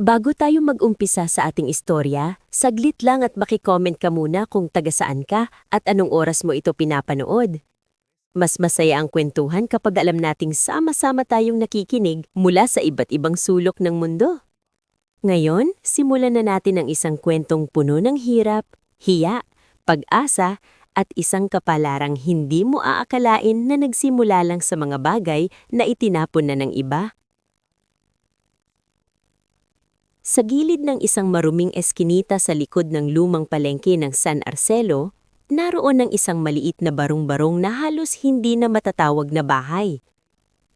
Bago tayo mag-umpisa sa ating istorya, saglit lang at maki-comment ka muna kung taga saan ka at anong oras mo ito pinapanood. Mas masaya ang kwentuhan kapag alam nating sama-sama tayong nakikinig mula sa iba't ibang sulok ng mundo. Ngayon, simulan na natin ang isang kwentong puno ng hirap, hiya, pag-asa, at isang kapalarang hindi mo aakalain na nagsimula lang sa mga bagay na itinapon na ng iba. Sa gilid ng isang maruming eskinita sa likod ng lumang palengke ng San Arcelo, naroon ang isang maliit na barong-barong na halos hindi na matatawag na bahay.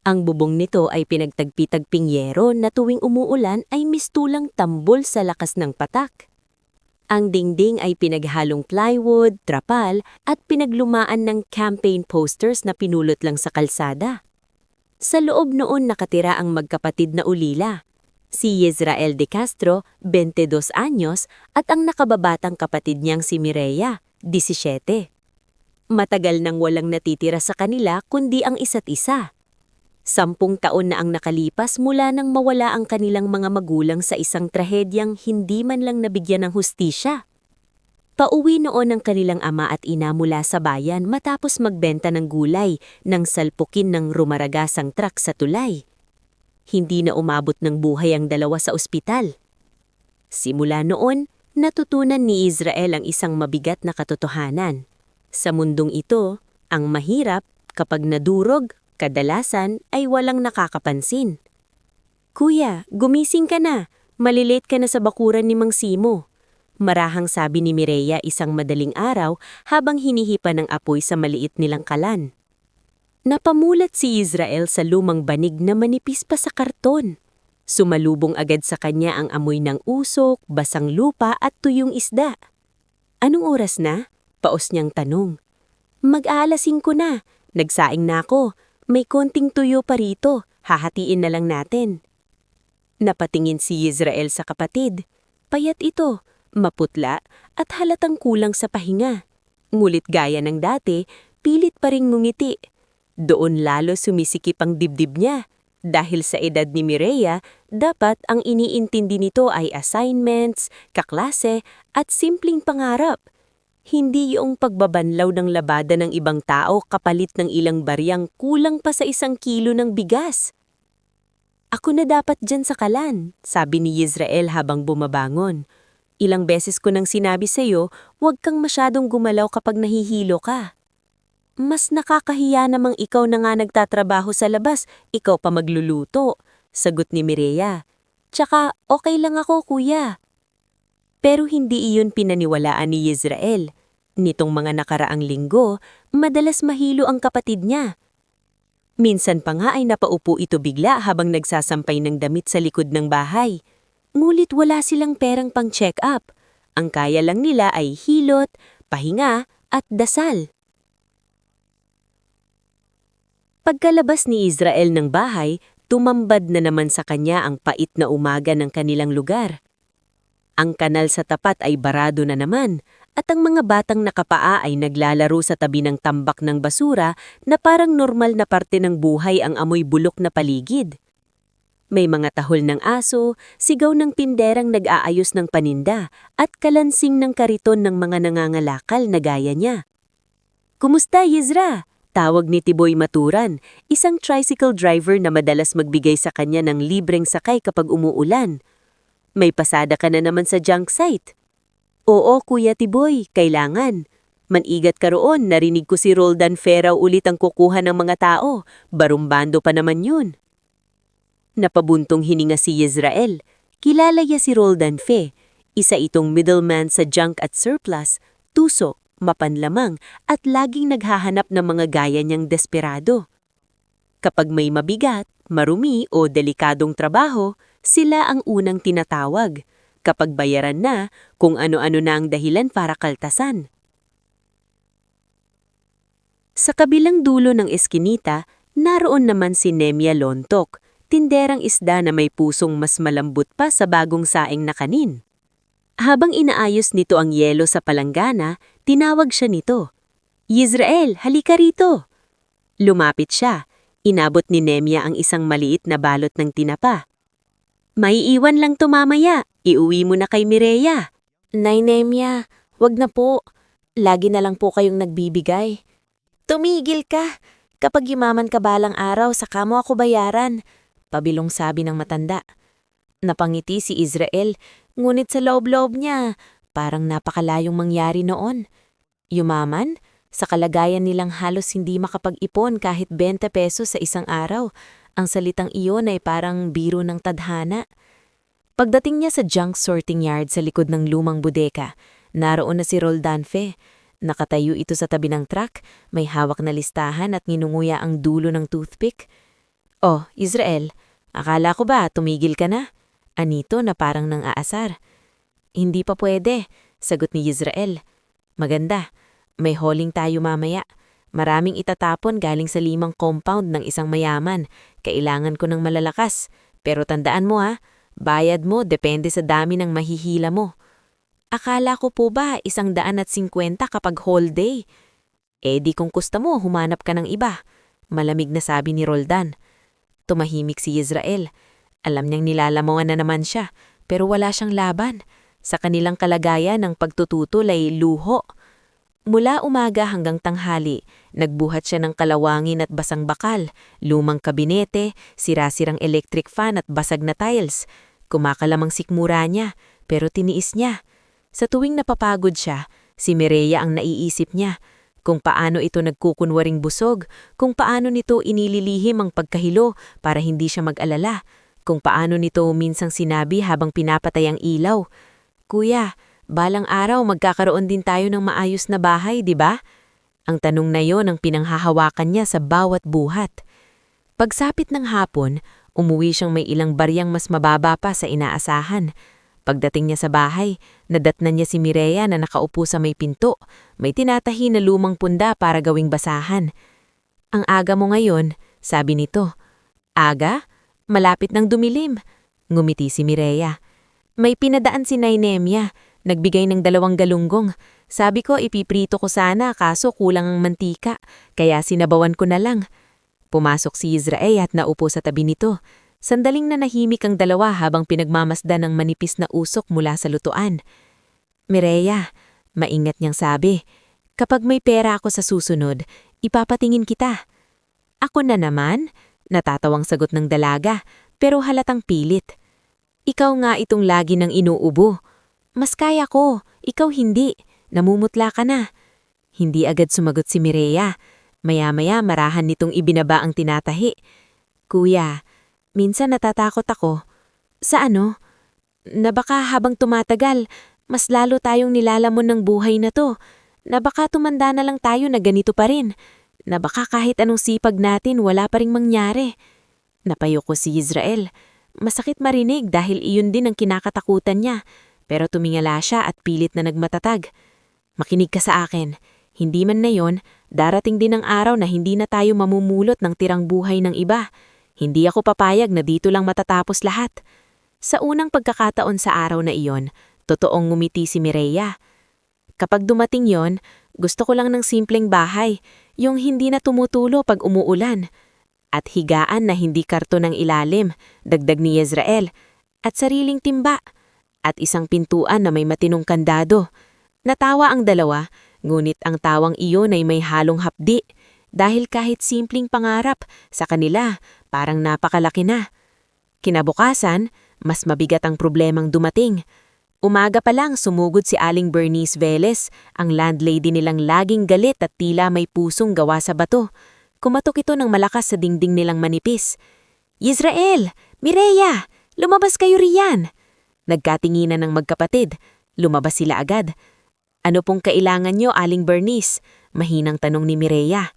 Ang bubong nito ay pinagtagpi-tagping yero na tuwing umuulan ay mistulang tambol sa lakas ng patak. Ang dingding ay pinaghalong plywood, trapal at pinaglumaan ng campaign posters na pinulot lang sa kalsada. Sa loob noon nakatira ang magkapatid na ulila. Si Yezrael de Castro, 22 anyos, at ang nakababatang kapatid niyang si Mireya, 17. Matagal nang walang natitira sa kanila kundi ang isa't isa. 10 taon na ang nakalipas mula nang mawala ang kanilang mga magulang sa isang trahedyang hindi man lang nabigyan ng hustisya. Pauwi noon ang kanilang ama at ina mula sa bayan matapos magbenta ng gulay nang salpukin ng rumaragasang truck sa tulay. Hindi na umabot ng buhay ang dalawa sa ospital. Simula noon, natutunan ni Israel ang isang mabigat na katotohanan. Sa mundong ito, ang mahirap kapag nadurog, kadalasan ay walang nakakapansin. "Kuya, gumising ka na. Malilate ka na sa bakuran ni Mang Simo," marahang sabi ni Mireya isang madaling araw habang hinihipa ng apoy sa maliit nilang kalan. Napamulat si Israel sa lumang banig na manipis pa sa karton. Sumalubong agad sa kanya ang amoy ng usok, basang lupa at tuyong isda. "Anong oras na?" paos niyang tanong. "Mag-aalas 5 na. Nagsaing na ako. May konting tuyo pa rito. Hahatiin na lang natin." Napatingin si Israel sa kapatid. Payat ito, maputla at halatang kulang sa pahinga. Ngulit gaya ng dati, pilit pa ring ngumiti. Doon lalo sumisikip ang dibdib niya. Dahil sa edad ni Mireya, dapat ang iniintindi nito ay assignments, kaklase at simpleng pangarap. Hindi yung pagbabanlaw ng labada ng ibang tao kapalit ng ilang baryang kulang pa sa 1 kilo ng bigas. "Ako na dapat dyan sa kalan," sabi ni Yezrael habang bumabangon. "Ilang beses ko nang sinabi sa'yo, huwag kang masyadong gumalaw kapag nahihilo ka." "Mas nakakahiya namang ikaw na nga nagtatrabaho sa labas, ikaw pa magluluto," sagot ni Mireya. "Tsaka okay lang ako, kuya." Pero hindi iyon pinaniwalaan ni Yezrael. Nitong mga nakaraang linggo, madalas mahilo ang kapatid niya. Minsan pa nga ay napaupo ito bigla habang nagsasampay ng damit sa likod ng bahay. Ngulit wala silang perang pang check-up. Ang kaya lang nila ay hilot, pahinga at dasal. Pagkalabas ni Israel ng bahay, tumambad na naman sa kanya ang pait na umaga ng kanilang lugar. Ang kanal sa tapat ay barado na naman, at ang mga batang nakapaa ay naglalaro sa tabi ng tambak ng basura na parang normal na parte ng buhay ang amoy bulok na paligid. May mga tahol ng aso, sigaw ng tinderang nag-aayos ng paninda, at kalansing ng kariton ng mga nangangalakal na gaya niya. "Kumusta, Yezra?" tawag ni Tiboy Maturan, isang tricycle driver na madalas magbigay sa kanya ng libreng sakay kapag umuulan. "May pasada ka na naman sa junk site." "Oo, Kuya Tiboy, kailangan. Manigat ka roon, narinig ko si Roldan Fe raw ulit ang kukuha ng mga tao. Barumbando pa naman yun." Napabuntong hininga si Yezrael. Kilala niya si Roldan Fe, isa itong middleman sa junk at surplus, tuso, mapanlamang at laging naghahanap ng mga gaya niyang desperado. Kapag may mabigat, marumi o delikadong trabaho, sila ang unang tinatawag. Kapag bayaran na, kung ano-ano na ang dahilan para kaltasan. Sa kabilang dulo ng eskinita, naroon naman si Nemia Lontok, tinderang isda na may pusong mas malambot pa sa bagong saing na kanin. Habang inaayos nito ang yelo sa palanggana, tinawag siya nito. "Yezrael, halika rito." Lumapit siya. Inabot ni Nemia ang isang maliit na balot ng tinapa. Maiiwan lang to mamaya. Iuwi mo na kay Mireya. Nay Nemya, wag na po. Lagi na lang po kayong nagbibigay. Tumigil ka. Kapag yumaman ka balang araw, saka mo ako bayaran. Pabilong sabi ng matanda. Napangiti si Israel, ngunit sa loob-loob niya, parang napakalayong mangyari noon. Yumaman? Sa kalagayan nilang halos hindi makapag-ipon kahit 20 pesos sa isang araw. Ang salitang iyon ay parang biro ng tadhana. Pagdating niya sa junk sorting yard sa likod ng lumang bodega, naroon na si Roldanfe. Nakatayo ito sa tabi ng truck, may hawak na listahan at nginunguya ang dulo ng toothpick. "Oh, Israel, akala ko ba tumigil ka na?" Anito na parang nang aasar. "Hindi pa pwede," sagot ni Israel. "Maganda. May hauling tayo mamaya. Maraming itatapon galing sa 5 compound ng isang mayaman. Kailangan ko ng malalakas. Pero tandaan mo bayad mo depende sa dami ng mahihila mo." "Akala ko po ba 150 kapag whole day?" Di kung gusto mo, humanap ka ng iba," malamig na sabi ni Roldan. Tumahimik si Israel. Alam niyang nilalamangan na naman siya, pero wala siyang laban. Sa kanilang kalagayan, ang pagtututol ay luho. Mula umaga hanggang tanghali, nagbuhat siya ng kalawangin at basang bakal, lumang kabinete, sira-sirang electric fan at basag na tiles. Kumakalamang sikmura niya, pero tiniis niya. Sa tuwing napapagod siya, si Mireya ang naiisip niya. Kung paano ito nagkukunwaring busog, kung paano nito inililihim ang pagkahilo para hindi siya mag-alala, kung paano nito minsang sinabi habang pinapatay ang ilaw, "Kuya, balang araw magkakaroon din tayo ng maayos na bahay, di ba?" Ang tanong na yon ang pinanghahawakan niya sa bawat buhat. Pagsapit ng hapon, umuwi siyang may ilang baryang mas mababa pa sa inaasahan. Pagdating niya sa bahay, nadatnan niya si Mireya na nakaupo sa may pinto, may tinatahi na lumang punda para gawing basahan. "Ang aga mo ngayon," sabi nito. "Aga? Malapit ng dumilim." Ngumiti si Mireya. "May pinadaan si Nay Nemya. Nagbigay ng 2 galunggong. Sabi ko ipiprito ko sana kaso kulang ang mantika, kaya sinabawan ko na lang." Pumasok si Israel at naupo sa tabi nito. Sandaling nanahimik ang dalawa habang pinagmamasdan ng manipis na usok mula sa lutuan. "Mireya," maingat niyang sabi, "kapag may pera ako sa susunod, ipapatingin kita." "Ako na naman?" Natatawang sagot ng dalaga, pero halatang pilit. "Ikaw nga itong lagi nang inuubo. Mas kaya ko, ikaw hindi. Namumutla ka na." Hindi agad sumagot si Mireya. Maya-maya marahan nitong ibinaba ang tinatahi. "Kuya, minsan natatakot ako." "Sa ano?" "Na baka habang tumatagal, mas lalo tayong nilalamon ng buhay na to. Na baka tumanda na lang tayo na ganito pa rin. Na baka kahit anong sipag natin wala pa ring mangyari." Napayoko si Israel. Masakit marinig dahil iyon din ang kinakatakutan niya. Pero tumingala siya at pilit na nagmatatag. "Makinig ka sa akin. Hindi man na yon, darating din ang araw na hindi na tayo mamumulot ng tirang buhay ng iba. Hindi ako papayag na dito lang matatapos lahat." Sa unang pagkakataon sa araw na iyon, totoong ngumiti si Mireya. "Kapag dumating yon, gusto ko lang ng simpleng bahay, yung hindi na tumutulo pag umuulan. At higaan na hindi karton ng ilalim," dagdag ni Israel. "At sariling timba. At isang pintuan na may matinong kandado." Natawa ang dalawa, ngunit ang tawang iyon ay may halong hapdi. Dahil kahit simpleng pangarap, sa kanila parang napakalaki na. Kinabukasan, mas mabigat ang problemang dumating. Umaga pa lang sumugod si Aling Bernice Velez, ang landlady nilang laging galit at tila may pusong gawa sa bato. Kumatok ito ng malakas sa dingding nilang manipis. "Israel! Mireya! Lumabas kayo riyan!" Nagkatinginan ng magkapatid. Lumabas sila agad. "Ano pong kailangan nyo, Aling Bernice?" Mahinang tanong ni Mireya.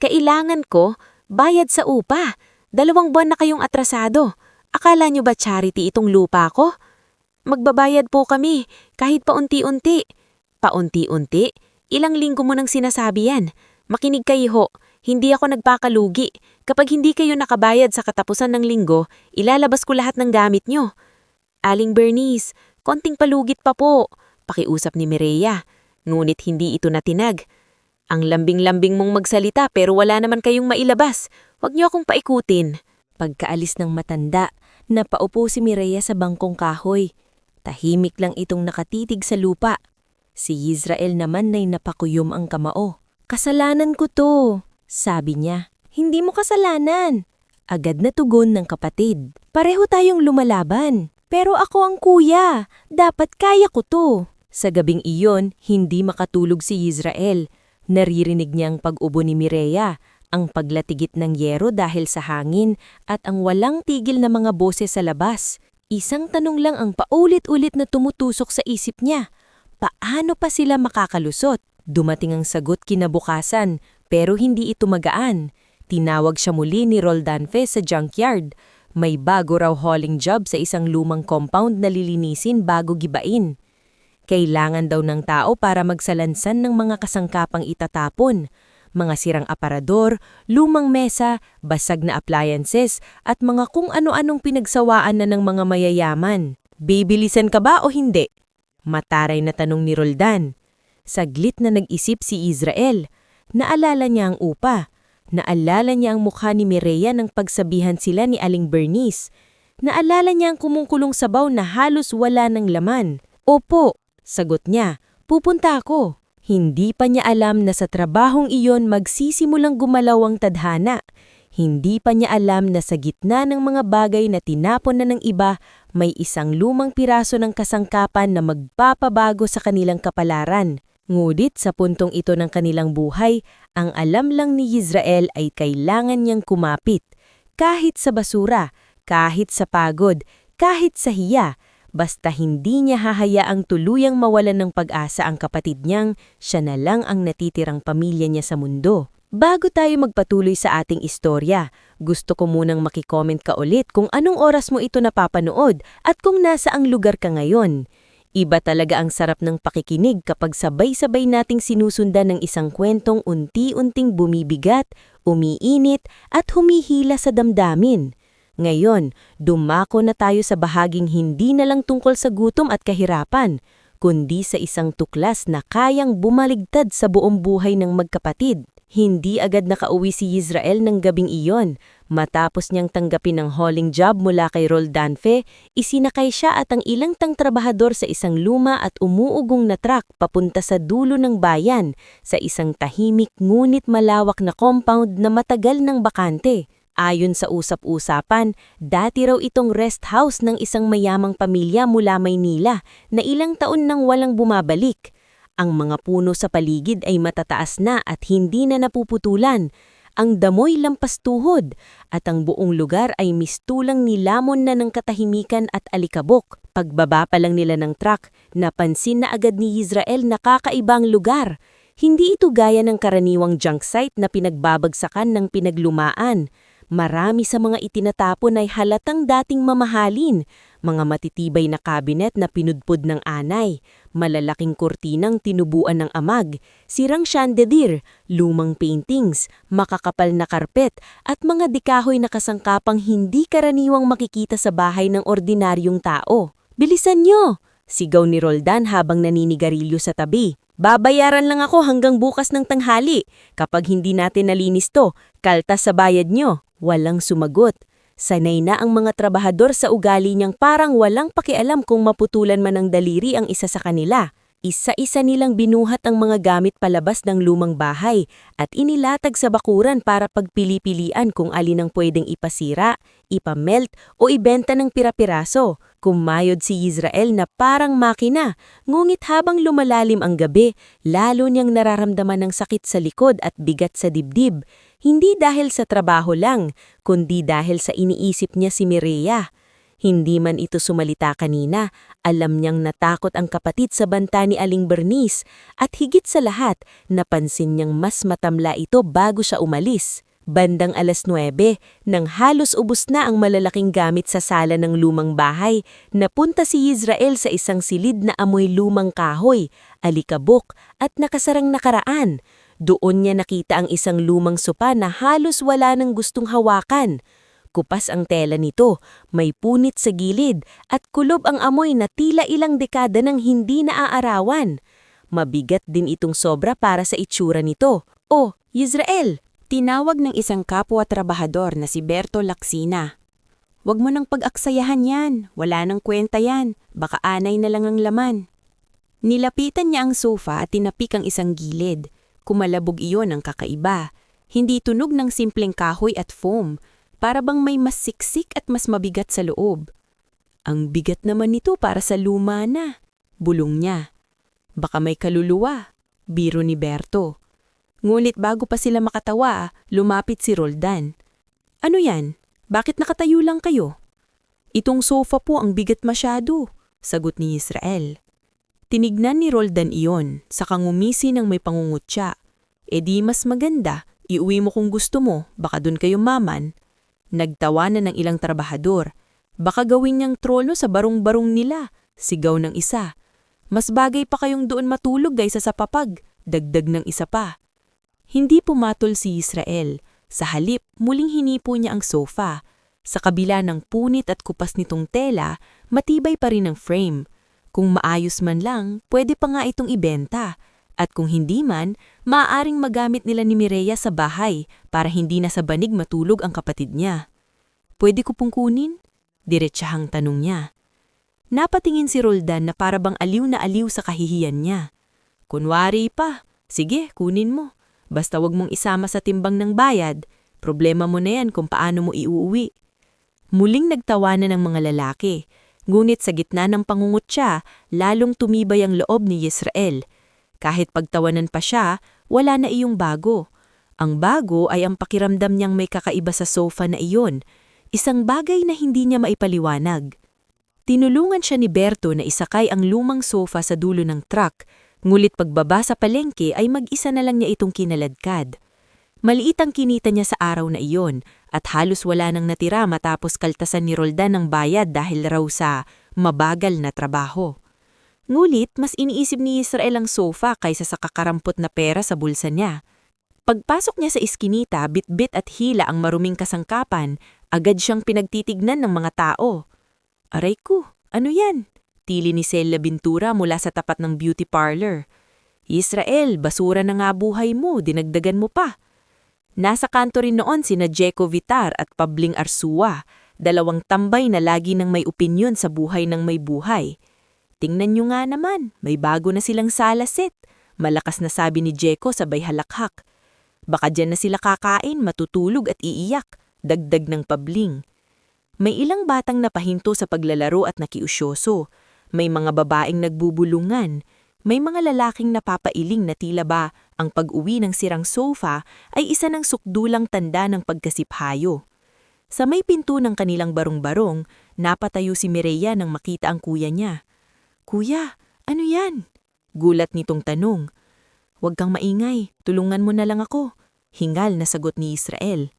"Kailangan ko? Bayad sa upa. 2 buwan na kayong atrasado. Akala nyo ba charity itong lupa ko? Magbabayad po kami, kahit paunti-unti." "Paunti-unti? Ilang linggo mo nang sinasabi yan? Makinig kayo ho, hindi ako nagpakalugi. Kapag hindi kayo nakabayad sa katapusan ng linggo, ilalabas ko lahat ng gamit nyo." "Aling Bernice, konting palugit pa po," pakiusap ni Mireya. Ngunit hindi ito natinag. "Ang lambing-lambing mong magsalita pero wala naman kayong mailabas. Huwag niyo akong paikutin." Pagkaalis ng matanda, Napaupo si Mireya sa bangkong kahoy. Tahimik lang itong nakatitig sa lupa. Si Israel naman ay napakuyom ang kamao. "Kasalanan ko to," sabi niya. "Hindi mo kasalanan." Agad na tugon ng kapatid. "Pareho tayong lumalaban. Pero ako ang kuya. Dapat kaya ko to." Sa gabing iyon, hindi makatulog si Israel. Naririnig niya ang pag-ubo ni Mireya, ang paglatigit ng yero dahil sa hangin, at ang walang tigil na mga boses sa labas. Isang tanong lang ang paulit-ulit na tumutusok sa isip niya. Paano pa sila makakalusot? Dumating ang sagot kinabukasan, pero hindi ito magaan. Tinawag siya muli ni Roldanfe sa junkyard. May bago raw hauling job sa isang lumang compound na lilinisin bago gibain. Kailangan daw ng tao para magsalansan ng mga kasangkapang itatapon. Mga sirang aparador, lumang mesa, basag na appliances, at mga kung ano-anong pinagsawaan na ng mga mayayaman. "Bibilisan ka ba o hindi?" Mataray na tanong ni Roldan. Saglit na nag-isip si Israel. Naalala niya ang upa. Naalala niya ang mukha ni Mireya nang pagsabihan sila ni Aling Bernice. Naalala niya ang kumungkulong sabaw na halos wala ng laman. "Opo," sagot niya, "pupunta ako." Hindi pa niya alam na sa trabahong iyon magsisimulang gumalaw ang tadhana. Hindi pa niya alam na sa gitna ng mga bagay na tinapon na ng iba, may isang lumang piraso ng kasangkapan na magpapabago sa kanilang kapalaran. Ngunit sa puntong ito ng kanilang buhay, ang alam lang ni Israel ay kailangan niyang kumapit. Kahit sa basura, kahit sa pagod, kahit sa hiya, basta hindi niya hahayaang tuluyang mawalan ng pag-asa ang kapatid niyang, siya na lang ang natitirang pamilya niya sa mundo. Bago tayo magpatuloy sa ating istorya, gusto ko munang makicomment ka ulit kung anong oras mo ito napapanood at kung nasa ang lugar ka ngayon. Iba talaga ang sarap ng pakikinig kapag sabay-sabay nating sinusundan ng isang kwentong unti-unting bumibigat, umiinit at humihila sa damdamin. Ngayon, dumako na tayo sa bahaging hindi na lang tungkol sa gutom at kahirapan, kundi sa isang tuklas na kayang bumaligtad sa buong buhay ng magkapatid. Hindi agad nakauwi si Israel ng gabing iyon. Matapos niyang tanggapin ang hauling job mula kay Roldanfe, isinakay siya at ang ilang tang trabahador sa isang luma at umuugong na truck papunta sa dulo ng bayan, sa isang tahimik ngunit malawak na compound na matagal ng bakante. Ayon sa usap-usapan, dati raw itong rest house ng isang mayamang pamilya mula Maynila na ilang taon nang walang bumabalik. Ang mga puno sa paligid ay matataas na at hindi na napuputulan. Ang damoy lampas tuhod at ang buong lugar ay mistulang nilamon na ng katahimikan at alikabok. Pagbaba pa lang nila ng truck, napansin na agad ni Israel na kakaibang lugar. Hindi ito gaya ng karaniwang junk site na pinagbabagsakan ng pinaglumaan. Marami sa mga itinatapon ay halatang dating mamahalin, mga matitibay na kabinet na pinudpod ng anay, malalaking kurtinang tinubuan ng amag, sirang chandelier, lumang paintings, makakapal na karpet at mga dikahoy na kasangkapang hindi karaniwang makikita sa bahay ng ordinaryong tao. "Bilisan niyo!" sigaw ni Roldan habang naninigarilyo sa tabi. "Babayaran lang ako hanggang bukas ng tanghali. Kapag hindi natin nalinis to, kaltas sa bayad niyo." Walang sumagot. Sanay na ang mga trabahador sa ugali niyang parang walang pakialam kung maputulan man ng daliri ang isa sa kanila. Isa-isa nilang binuhat ang mga gamit palabas ng lumang bahay at inilatag sa bakuran para pagpili-pilian kung alin ang pwedeng ipasira, ipamelt o ibenta ng pira-piraso. Kumayod si Israel na parang makina, ngunit habang lumalalim ang gabi, lalo niyang nararamdaman ng sakit sa likod at bigat sa dibdib. Hindi dahil sa trabaho lang, kundi dahil sa iniisip niya si Mireya. Hindi man ito sumalita kanina, alam niyang natakot ang kapatid sa banta ni Aling Bernice at higit sa lahat, napansin niyang mas matamla ito bago siya umalis. Bandang 9:00, nang halos ubos na ang malalaking gamit sa sala ng lumang bahay, napunta si Israel sa isang silid na amoy lumang kahoy, alikabok at nakasarang nakaraan. Doon niya nakita ang isang lumang sopa na halos wala nang gustong hawakan. Kupas ang tela nito, may punit sa gilid at kulob ang amoy na tila ilang dekada nang hindi naaarawan. Mabigat din itong sobra para sa itsura nito. "Oh, Israel!" tinawag ng isang kapwa trabahador na si Berto Laksina. Huwag mo nang pag-aksayahan yan. Wala nang kwenta yan. Baka anay na lang ang laman. Nilapitan niya ang sofa at tinapik ang isang gilid. Kumalabog iyon ang kakaiba. Hindi tunog ng simpleng kahoy at foam. Para bang may mas siksik at mas mabigat sa loob. Ang bigat naman nito para sa luma na. Bulong niya. Baka may kaluluwa. Biro ni Berto. Ngunit bago pa sila makatawa, lumapit si Roldan. Ano yan? Bakit nakatayo lang kayo? Itong sofa po ang bigat masyado, sagot ni Israel. Tinignan ni Roldan iyon, saka ngumisi ng may pangungutya. E di mas maganda, iuwi mo kung gusto mo, baka dun kayo maman. Nagtawanan ng ilang trabahador. Baka gawin niyang trono sa barong-barong nila, sigaw ng isa. Mas bagay pa kayong doon matulog kaysa sa papag, dagdag ng isa pa. Hindi pumatol si Israel. Sa halip, muling hinipo niya ang sofa. Sa kabila ng punit at kupas nitong tela, matibay pa rin ang frame. Kung maayos man lang, pwede pa nga itong ibenta. At kung hindi man, maaaring magamit nila ni Mireya sa bahay para hindi na sa banig matulog ang kapatid niya. Pwede ko pong kunin? Diretsahang tanong niya. Napatingin si Roldan na para bang aliw na aliw sa kahihiyan niya. Kunwari pa, sige, kunin mo. Basta wag mong isama sa timbang ng bayad, problema mo na yan kung paano mo iuuwi. Muling nagtawanan ng mga lalaki, ngunit sa gitna ng pangungutya, lalong tumibay ang loob ni Israel. Kahit pagtawanan pa siya, wala na iyong bago. Ang bago ay ang pakiramdam niyang may kakaiba sa sofa na iyon, isang bagay na hindi niya maipaliwanag. Tinulungan siya ni Berto na isakay ang lumang sofa sa dulo ng truck, ngulit pagbaba sa palengke ay mag-isa na lang niya itong kinaladkad. Maliit ang kinita niya sa araw na iyon at halos wala nang natira matapos kaltasan ni Roldan ng bayad dahil raw sa mabagal na trabaho. Ngulit mas iniisip ni Israel ang sofa kaysa sa kakarampot na pera sa bulsa niya. Pagpasok niya sa iskinita, bit-bit at hila ang maruming kasangkapan, agad siyang pinagtitignan ng mga tao. Aray ko, ano yan? Tili ni Celia Bintura mula sa tapat ng beauty parlor. Israel, basura na nga buhay mo, dinagdagan mo pa. Nasa kanto rin noon sina Jeco Vitar at Pabling Arsua, dalawang tambay na lagi nang may opinyon sa buhay ng may buhay. Tingnan nyo nga naman, may bago na silang sala set. Malakas na sabi ni Jeco sabay halakhak. Baka dyan na sila kakain, matutulog at iiyak, dagdag ng Pabling. May ilang batang napahinto sa paglalaro at nakiusyoso. May mga babaeng nagbubulungan. May mga lalaking napapailing na tila ba ang pag-uwi ng sirang sofa ay isa ng sukdulang tanda ng pagkasiphayo. Sa may pinto ng kanilang barong-barong, napatayo si Mireya nang makita ang kuya niya. Kuya, ano yan? Gulat nitong tanong. Huwag kang maingay, tulungan mo na lang ako. Hingal na sagot ni Israel.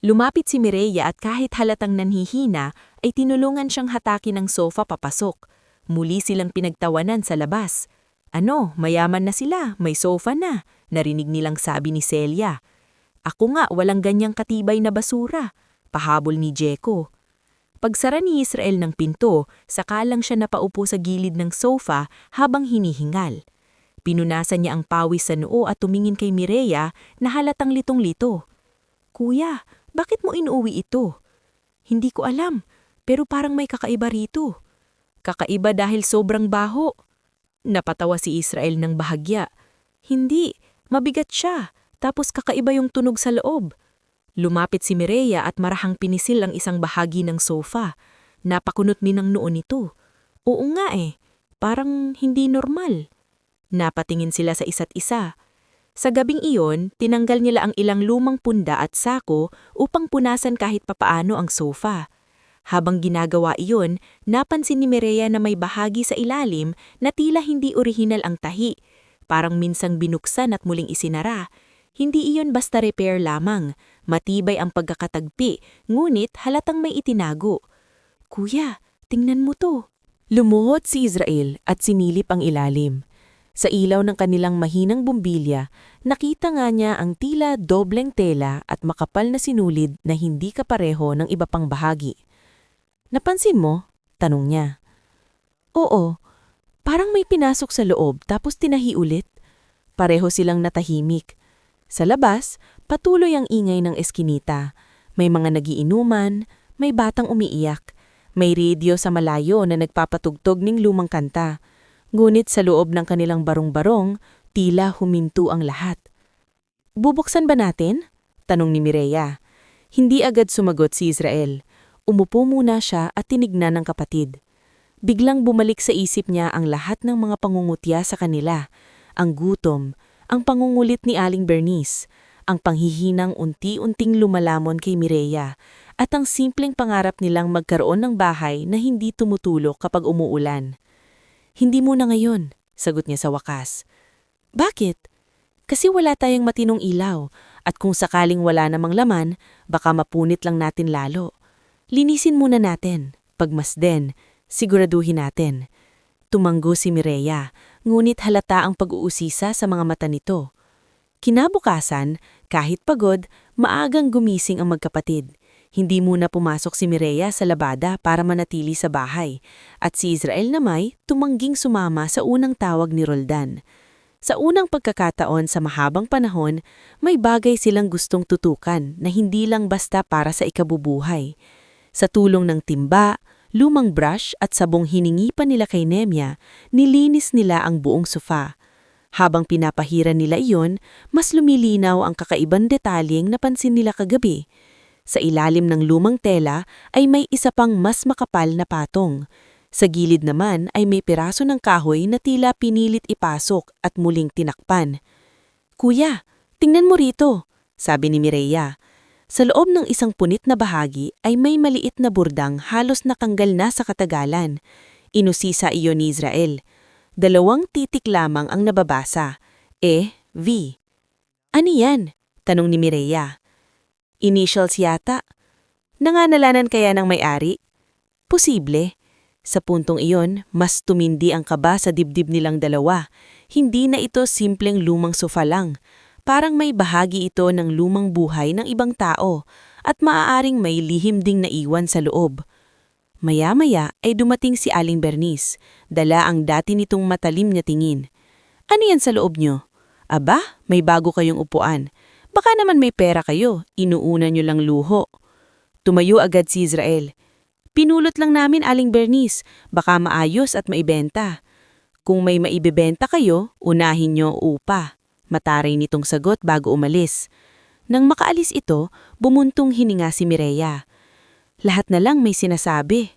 Lumapit si Mireya at kahit halatang nanhihina ay tinulungan siyang hatakin ng sofa papasok. Muli silang pinagtawanan sa labas. Ano, mayaman na sila, may sofa na, narinig nilang sabi ni Celia. Ako nga, walang ganyang katibay na basura, pahabol ni Jeco. Pagsara ni Israel ng pinto, saka lang siya napaupo sa gilid ng sofa habang hinihingal. Pinunasan niya ang pawis sa noo at tumingin kay Mireya na halatang litong-lito. Kuya, bakit mo inuwi ito? Hindi ko alam, pero parang may kakaiba rito. Kakaiba dahil sobrang baho. Napatawa si Israel ng bahagya. Hindi, mabigat siya, tapos kakaiba yung tunog sa loob. Lumapit si Mireya at marahang pinisil ang isang bahagi ng sofa. Napakunot min ang noo nito. Oo nga parang hindi normal. Napatingin sila sa isa't isa. Sa gabing iyon, tinanggal nila ang ilang lumang punda at sako upang punasan kahit papaano ang sofa. Habang ginagawa iyon, napansin ni Mireya na may bahagi sa ilalim na tila hindi orihinal ang tahi. Parang minsang binuksan at muling isinara. Hindi iyon basta repair lamang. Matibay ang pagkakatagpi, ngunit halatang may itinago. Kuya, tingnan mo to. Lumuhod si Israel at sinilip ang ilalim. Sa ilaw ng kanilang mahinang bumbilya, nakita nga niya ang tila dobleng tela at makapal na sinulid na hindi kapareho ng iba pang bahagi. Napansin mo? Tanong niya. Oo, parang may pinasok sa loob tapos tinahi ulit. Pareho silang natahimik. Sa labas, patuloy ang ingay ng eskinita. May mga nagiinuman, May batang umiiyak. May radio sa malayo na nagpapatugtog ng lumang kanta. Ngunit sa loob ng kanilang barong-barong, tila huminto ang lahat. Bubuksan ba natin? Tanong ni Mireya. Hindi agad sumagot si Israel. Umupo muna siya at tinignan ng kapatid. Biglang bumalik sa isip niya ang lahat ng mga pangungutya sa kanila. Ang gutom, ang pangungulit ni Aling Bernice, ang panghihinang unti-unting lumalamon kay Mireya, at ang simpleng pangarap nilang magkaroon ng bahay na hindi tumutulok kapag umuulan. Hindi muna ngayon, sagot niya sa wakas. Bakit? Kasi wala tayong matinong ilaw, at kung sakaling wala namang laman, baka mapunit lang natin lalo. Linisin muna natin, pagmasden, siguraduhin natin. Tumanggo si Mireya, ngunit halata ang pag-uusisa sa mga mata nito. Kinabukasan, kahit pagod, maagang gumising ang magkapatid. Hindi muna pumasok si Mireya sa labada para manatili sa bahay, at si Israel namay tumangging sumama sa unang tawag ni Roldan. Sa unang pagkakataon sa mahabang panahon, may bagay silang gustong tutukan na hindi lang basta para sa ikabubuhay. Sa tulong ng timba, lumang brush at sabong hiningi pa nila kay Nemya, nilinis nila ang buong sofa. Habang pinapahiran nila iyon, mas lumilinaw ang kakaibang detalyeng napansin nila kagabi. Sa ilalim ng lumang tela ay may isa pang mas makapal na patong. Sa gilid naman ay may piraso ng kahoy na tila pinilit ipasok at muling tinakpan. Kuya, tingnan mo rito, sabi ni Mireya. Sa loob ng isang punit na bahagi ay may maliit na burdang halos nakanggal na sa katagalan. Inusisa iyon ni Israel. 2 titik lamang ang nababasa. V. Ano yan? Tanong ni Mireya. Initials yata. Nanganalanan kaya ng may-ari? Posible. Sa puntong iyon, mas tumindi ang kaba sa dibdib nilang dalawa. Hindi na ito simpleng lumang sofa lang. Parang may bahagi ito ng lumang buhay ng ibang tao at maaaring may lihim ding naiwan sa loob. Maya-maya ay dumating si Aling Bernice, dala ang dati nitong matalim na tingin. Ano yan sa loob nyo? Aba, may bago kayong upuan. Baka naman may pera kayo, inuuna nyo lang luho. Tumayo agad si Israel. Pinulot lang namin, Aling Bernice, baka maayos at maibenta. Kung may maibebenta kayo, unahin nyo upa. Mataray nitong sagot bago umalis. Nang makaalis ito, bumuntong hininga si Mireya. Lahat na lang may sinasabi.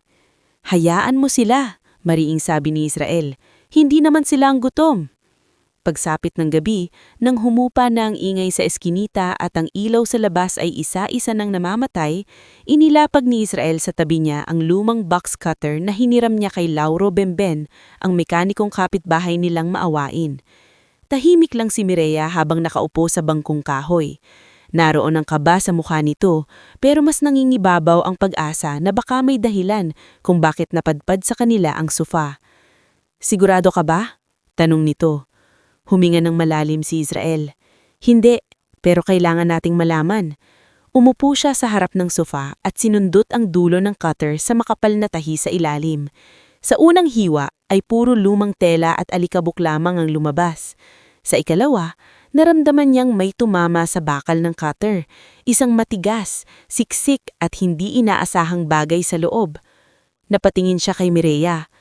Hayaan mo sila, mariing sabi ni Israel. Hindi naman sila ang gutom. Pagsapit ng gabi, nang humupa na ang ingay sa eskinita at ang ilaw sa labas ay isa-isa nang namamatay, inilapag ni Israel sa tabi niya ang lumang box cutter na hiniram niya kay Lauro Bemben, ang mekanikong kapitbahay nilang maawain. Tahimik lang si Mireya habang nakaupo sa bangkong kahoy. Naroon ang kaba sa mukha nito, pero mas nangingibabaw ang pag-asa na baka may dahilan kung bakit napadpad sa kanila ang sofa. Sigurado ka ba? Tanong nito. Huminga ng malalim si Israel. Hindi, pero kailangan nating malaman. Umupo siya sa harap ng sofa at sinundot ang dulo ng cutter sa makapal na tahi sa ilalim. Sa unang hiwa ay puro lumang tela at alikabok lamang ang lumabas. Sa ikalawa, naramdaman niyang may tumama sa bakal ng cutter, isang matigas, siksik at hindi inaasahang bagay sa loob. Napatingin siya kay Mireya.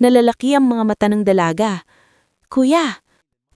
Nalalaki ang mga mata ng dalaga. Kuya!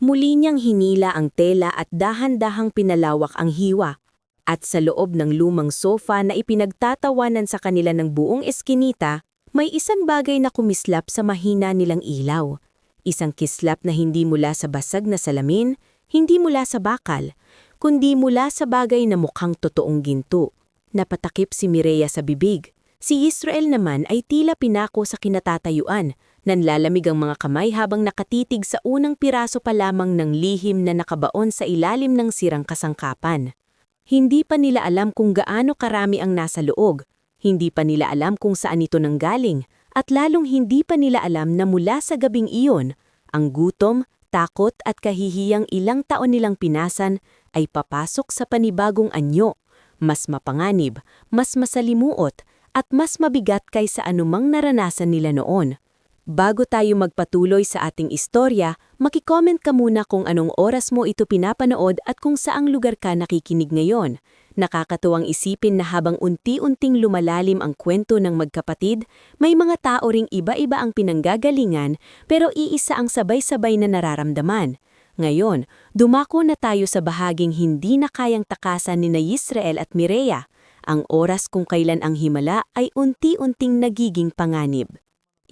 Muli niyang hinila ang tela at dahan-dahang pinalawak ang hiwa. At sa loob ng lumang sofa na ipinagtatawanan sa kanila ng buong eskinita, may isang bagay na kumislap sa mahina nilang ilaw. Isang kislap na hindi mula sa basag na salamin, hindi mula sa bakal, kundi mula sa bagay na mukhang totoong ginto. Napatakip si Mireya sa bibig. Si Israel naman ay tila pinako sa kinatatayuan. Nanlalamig ang mga kamay habang nakatitig sa unang piraso pa lamang ng lihim na nakabaon sa ilalim ng sirang kasangkapan. Hindi pa nila alam kung gaano karami ang nasa loob, hindi pa nila alam kung saan ito nanggaling, at lalong hindi pa nila alam na mula sa gabing iyon, ang gutom, takot at kahihiyang ilang taon nilang pinasan ay papasok sa panibagong anyo, mas mapanganib, mas masalimuot, at mas mabigat kaysa anumang naranasan nila noon. Bago tayo magpatuloy sa ating istorya, makicomment ka muna kung anong oras mo ito pinapanood at kung saang lugar ka nakikinig ngayon. Nakakatuwang isipin na habang unti-unting lumalalim ang kwento ng magkapatid, may mga tao ring iba-iba ang pinanggagalingan pero iisa ang sabay-sabay na nararamdaman. Ngayon, dumako na tayo sa bahaging hindi na kayang takasan ni Yisrael at Mireya, ang oras kung kailan ang himala ay unti-unting nagiging panganib.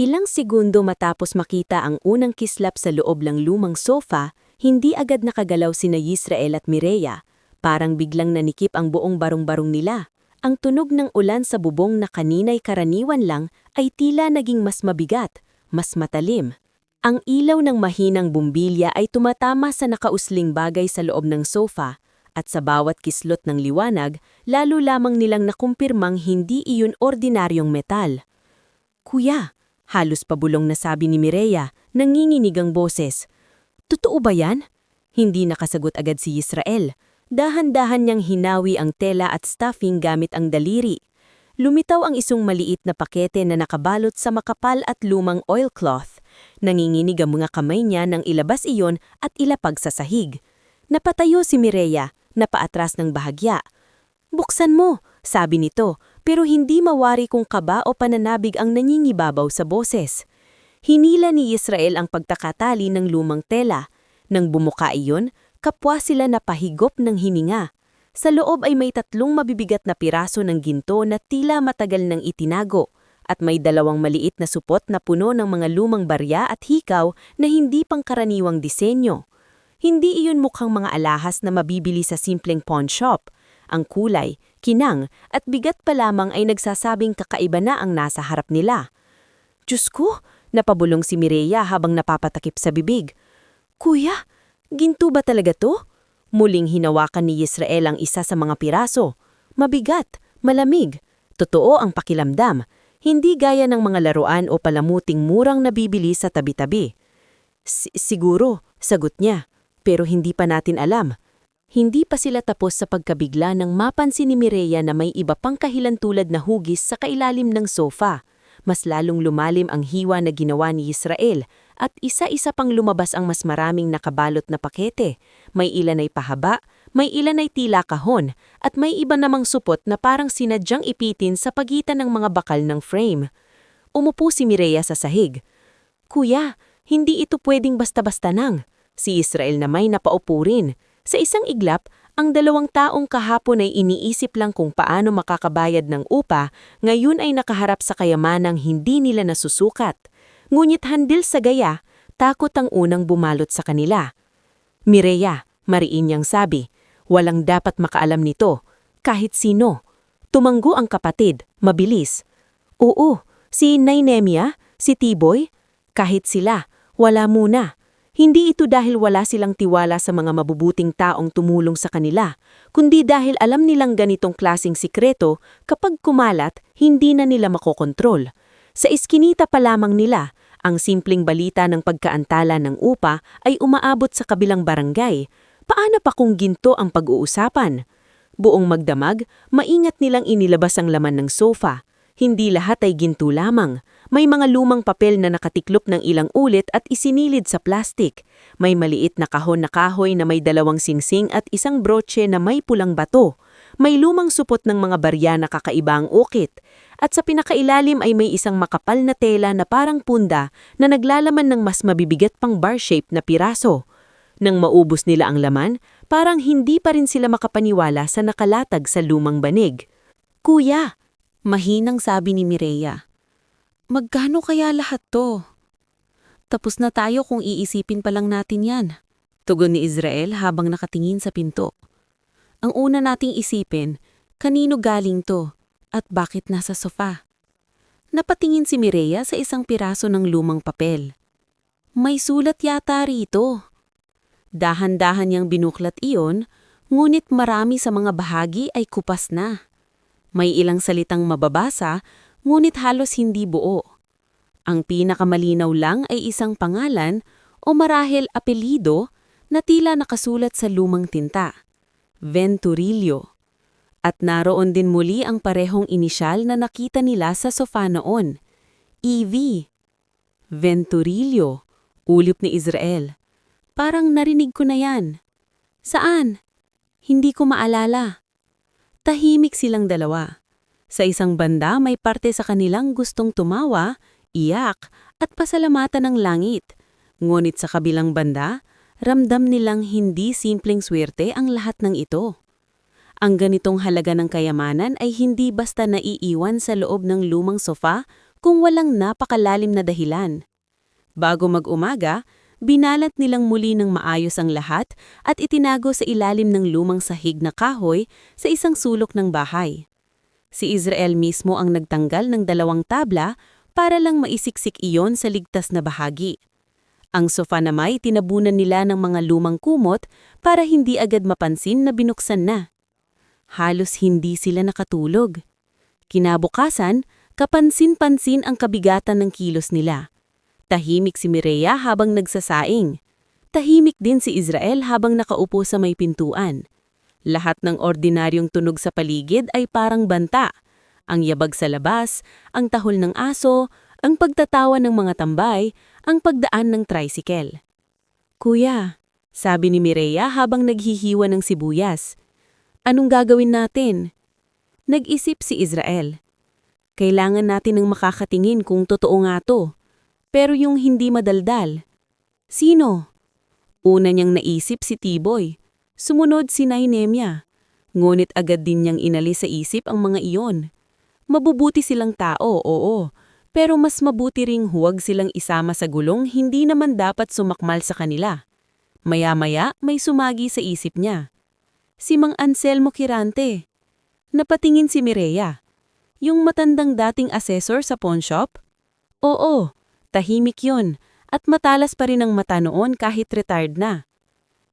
Ilang segundo matapos makita ang unang kislap sa loob ng lumang sofa, hindi agad nakagalaw sina Yisrael at Mireya. Parang biglang nanikip ang buong barong-barong nila. Ang tunog ng ulan sa bubong na kanina'y karaniwan lang ay tila naging mas mabigat, mas matalim. Ang ilaw ng mahinang bumbilya ay tumatama sa nakausling bagay sa loob ng sofa, at sa bawat kislot ng liwanag, lalo lamang nilang nakumpirmang hindi iyon ordinaryong metal. "Kuya," halos pabulong na sabi ni Mireya, nanginginig ang boses. "Totoo ba yan?" Hindi nakasagot agad si Yisrael. Dahan-dahan niyang hinawi ang tela at stuffing gamit ang daliri. Lumitaw ang isang maliit na pakete na nakabalot sa makapal at lumang oilcloth. Nanginginig ang mga kamay niya nang ilabas iyon at ilapag sa sahig. Napatayo si Mireya, napaatras ng bahagya. "Buksan mo," sabi nito, pero hindi mawari kung kaba o pananabig ang nangingibabaw sa boses. Hinila ni Yisrael ang pagtakatali ng lumang tela. Nang bumuka iyon, kapwa sila napahigop ng hininga. Sa loob ay may 3 mabibigat na piraso ng ginto na tila matagal nang itinago, at may 2 maliit na supot na puno ng mga lumang barya at hikaw na hindi pangkaraniwang disenyo. Hindi iyon mukhang mga alahas na mabibili sa simpleng pawn shop. Ang kulay, kinang at bigat pa lamang ay nagsasabing kakaiba na ang nasa harap nila. "Diyos ko!" napabulong si Mireya habang napapatakip sa bibig. "Kuya, ginto ba talaga to?" Muling hinawakan ni Yisrael ang isa sa mga piraso. Mabigat, malamig. Totoo ang pakilamdam. Hindi gaya ng mga laruan o palamuting murang nabibili sa tabi-tabi. Siguro," sagot niya. Pero hindi pa natin alam. Hindi pa sila tapos sa pagkabigla nang mapansin ni Mireya na may iba pang kahilantulad na hugis sa kailalim ng sofa. Mas lalong lumalim ang hiwa na ginawa ni Yisrael at isa-isa pang lumabas ang mas maraming nakabalot na pakete. May ilan ay pahaba, may ilan ay tila kahon, at may iba namang supot na parang sinadyang ipitin sa pagitan ng mga bakal ng frame. Umupo si Mireya sa sahig. "Kuya, hindi ito pwedeng basta-basta nang." Si Yisrael na may napaupo rin. Sa isang iglap, ang 2 taong kahapon ay iniisip lang kung paano makakabayad ng upa, ngayon ay nakaharap sa kayamanang hindi nila nasusukat. Ngunit handil sa gaya, takot ang unang bumalot sa kanila. "Mireya," mariin niyang sabi, "walang dapat makaalam nito. Kahit sino." Tumanggo ang kapatid, mabilis. "Oo, si Nainemia, si Tiboy, kahit sila, wala muna. Hindi ito dahil wala silang tiwala sa mga mabubuting taong tumulong sa kanila, kundi dahil alam nilang ganitong klaseng sikreto kapag kumalat, hindi na nila makokontrol. Sa iskinita pa lamang nila, ang simpleng balita ng pagkaantala ng upa ay umaabot sa kabilang barangay. Paano pa kung ginto ang pag-uusapan?" Buong magdamag, maingat nilang inilabas ang laman ng sofa. Hindi lahat ay ginto lamang. May mga lumang papel na nakatiklop ng ilang ulit at isinilid sa plastik. May maliit na kahon na kahoy na may 2 singsing at isang broche na may pulang bato. May lumang supot ng mga barya na kakaiba ang ukit. At sa pinakailalim ay may isang makapal na tela na parang punda na naglalaman ng mas mabibigat pang bar-shape na piraso. Nang maubos nila ang laman, parang hindi pa rin sila makapaniwala sa nakalatag sa lumang banig. "Kuya," mahinang sabi ni Mireya, "magkano kaya lahat to?" "Tapos na tayo kung iisipin pa lang natin yan," tugon ni Israel habang nakatingin sa pinto. "Ang una nating isipin, kanino galing to at bakit nasa sofa?" Napatingin si Mireya sa isang piraso ng lumang papel. "May sulat yata rito." Dahan-dahan niyang binuklat iyon, ngunit marami sa mga bahagi ay kupas na. May ilang salitang mababasa, ngunit halos hindi buo. Ang pinakamalinaw lang ay isang pangalan o marahil apelido na tila nakasulat sa lumang tinta, Venturillo. At naroon din muli ang parehong inisyal na nakita nila sa sofa noon, EV. "Venturillo," ulip ni Israel. "Parang narinig ko na yan." "Saan?" "Hindi ko maalala." Tahimik silang dalawa. Sa isang banda may parte sa kanilang gustong tumawa, iyak, at pasalamatan ng langit. Ngunit sa kabilang banda, ramdam nilang hindi simpleng swerte ang lahat ng ito. Ang ganitong halaga ng kayamanan ay hindi basta naiiwan sa loob ng lumang sofa kung walang napakalalim na dahilan. Bago mag-umaga, binalat nilang muli ng maayos ang lahat at itinago sa ilalim ng lumang sahig na kahoy sa isang sulok ng bahay. Si Israel mismo ang nagtanggal ng 2 tabla para lang maisiksik iyon sa ligtas na bahagi. Ang sofa na may tinabunan nila ng mga lumang kumot para hindi agad mapansin na binuksan na. Halos hindi sila nakatulog. Kinabukasan, kapansin-pansin ang kabigatan ng kilos nila. Tahimik si Mireya habang nagsasaing. Tahimik din si Israel habang nakaupo sa may pintuan. Lahat ng ordinaryong tunog sa paligid ay parang banta. Ang yabag sa labas, ang tahol ng aso, ang pagtatawa ng mga tambay, ang pagdaan ng tricycle. "Kuya," sabi ni Mireya habang naghihiwa ng sibuyas. "Anong gagawin natin?" Nag-isip si Israel. Kailangan natin ng makakatingin kung totoo nga to. Pero yung hindi madaldal. Sino? Una niyang naisip si Tiboy. Sumunod si Nainemia. Ngunit agad din niyang inalis sa isip ang mga iyon. Mabubuti silang tao, oo. Pero mas mabuti ring huwag silang isama sa gulong hindi naman dapat sumakmal sa kanila. Maya-maya may sumagi sa isip niya. Si Mang Anselmo Quirante. Napatingin si Mireya. Yung matandang dating assessor sa pawn shop? Oo, tahimik yun at matalas pa rin ang mata noon kahit retired na.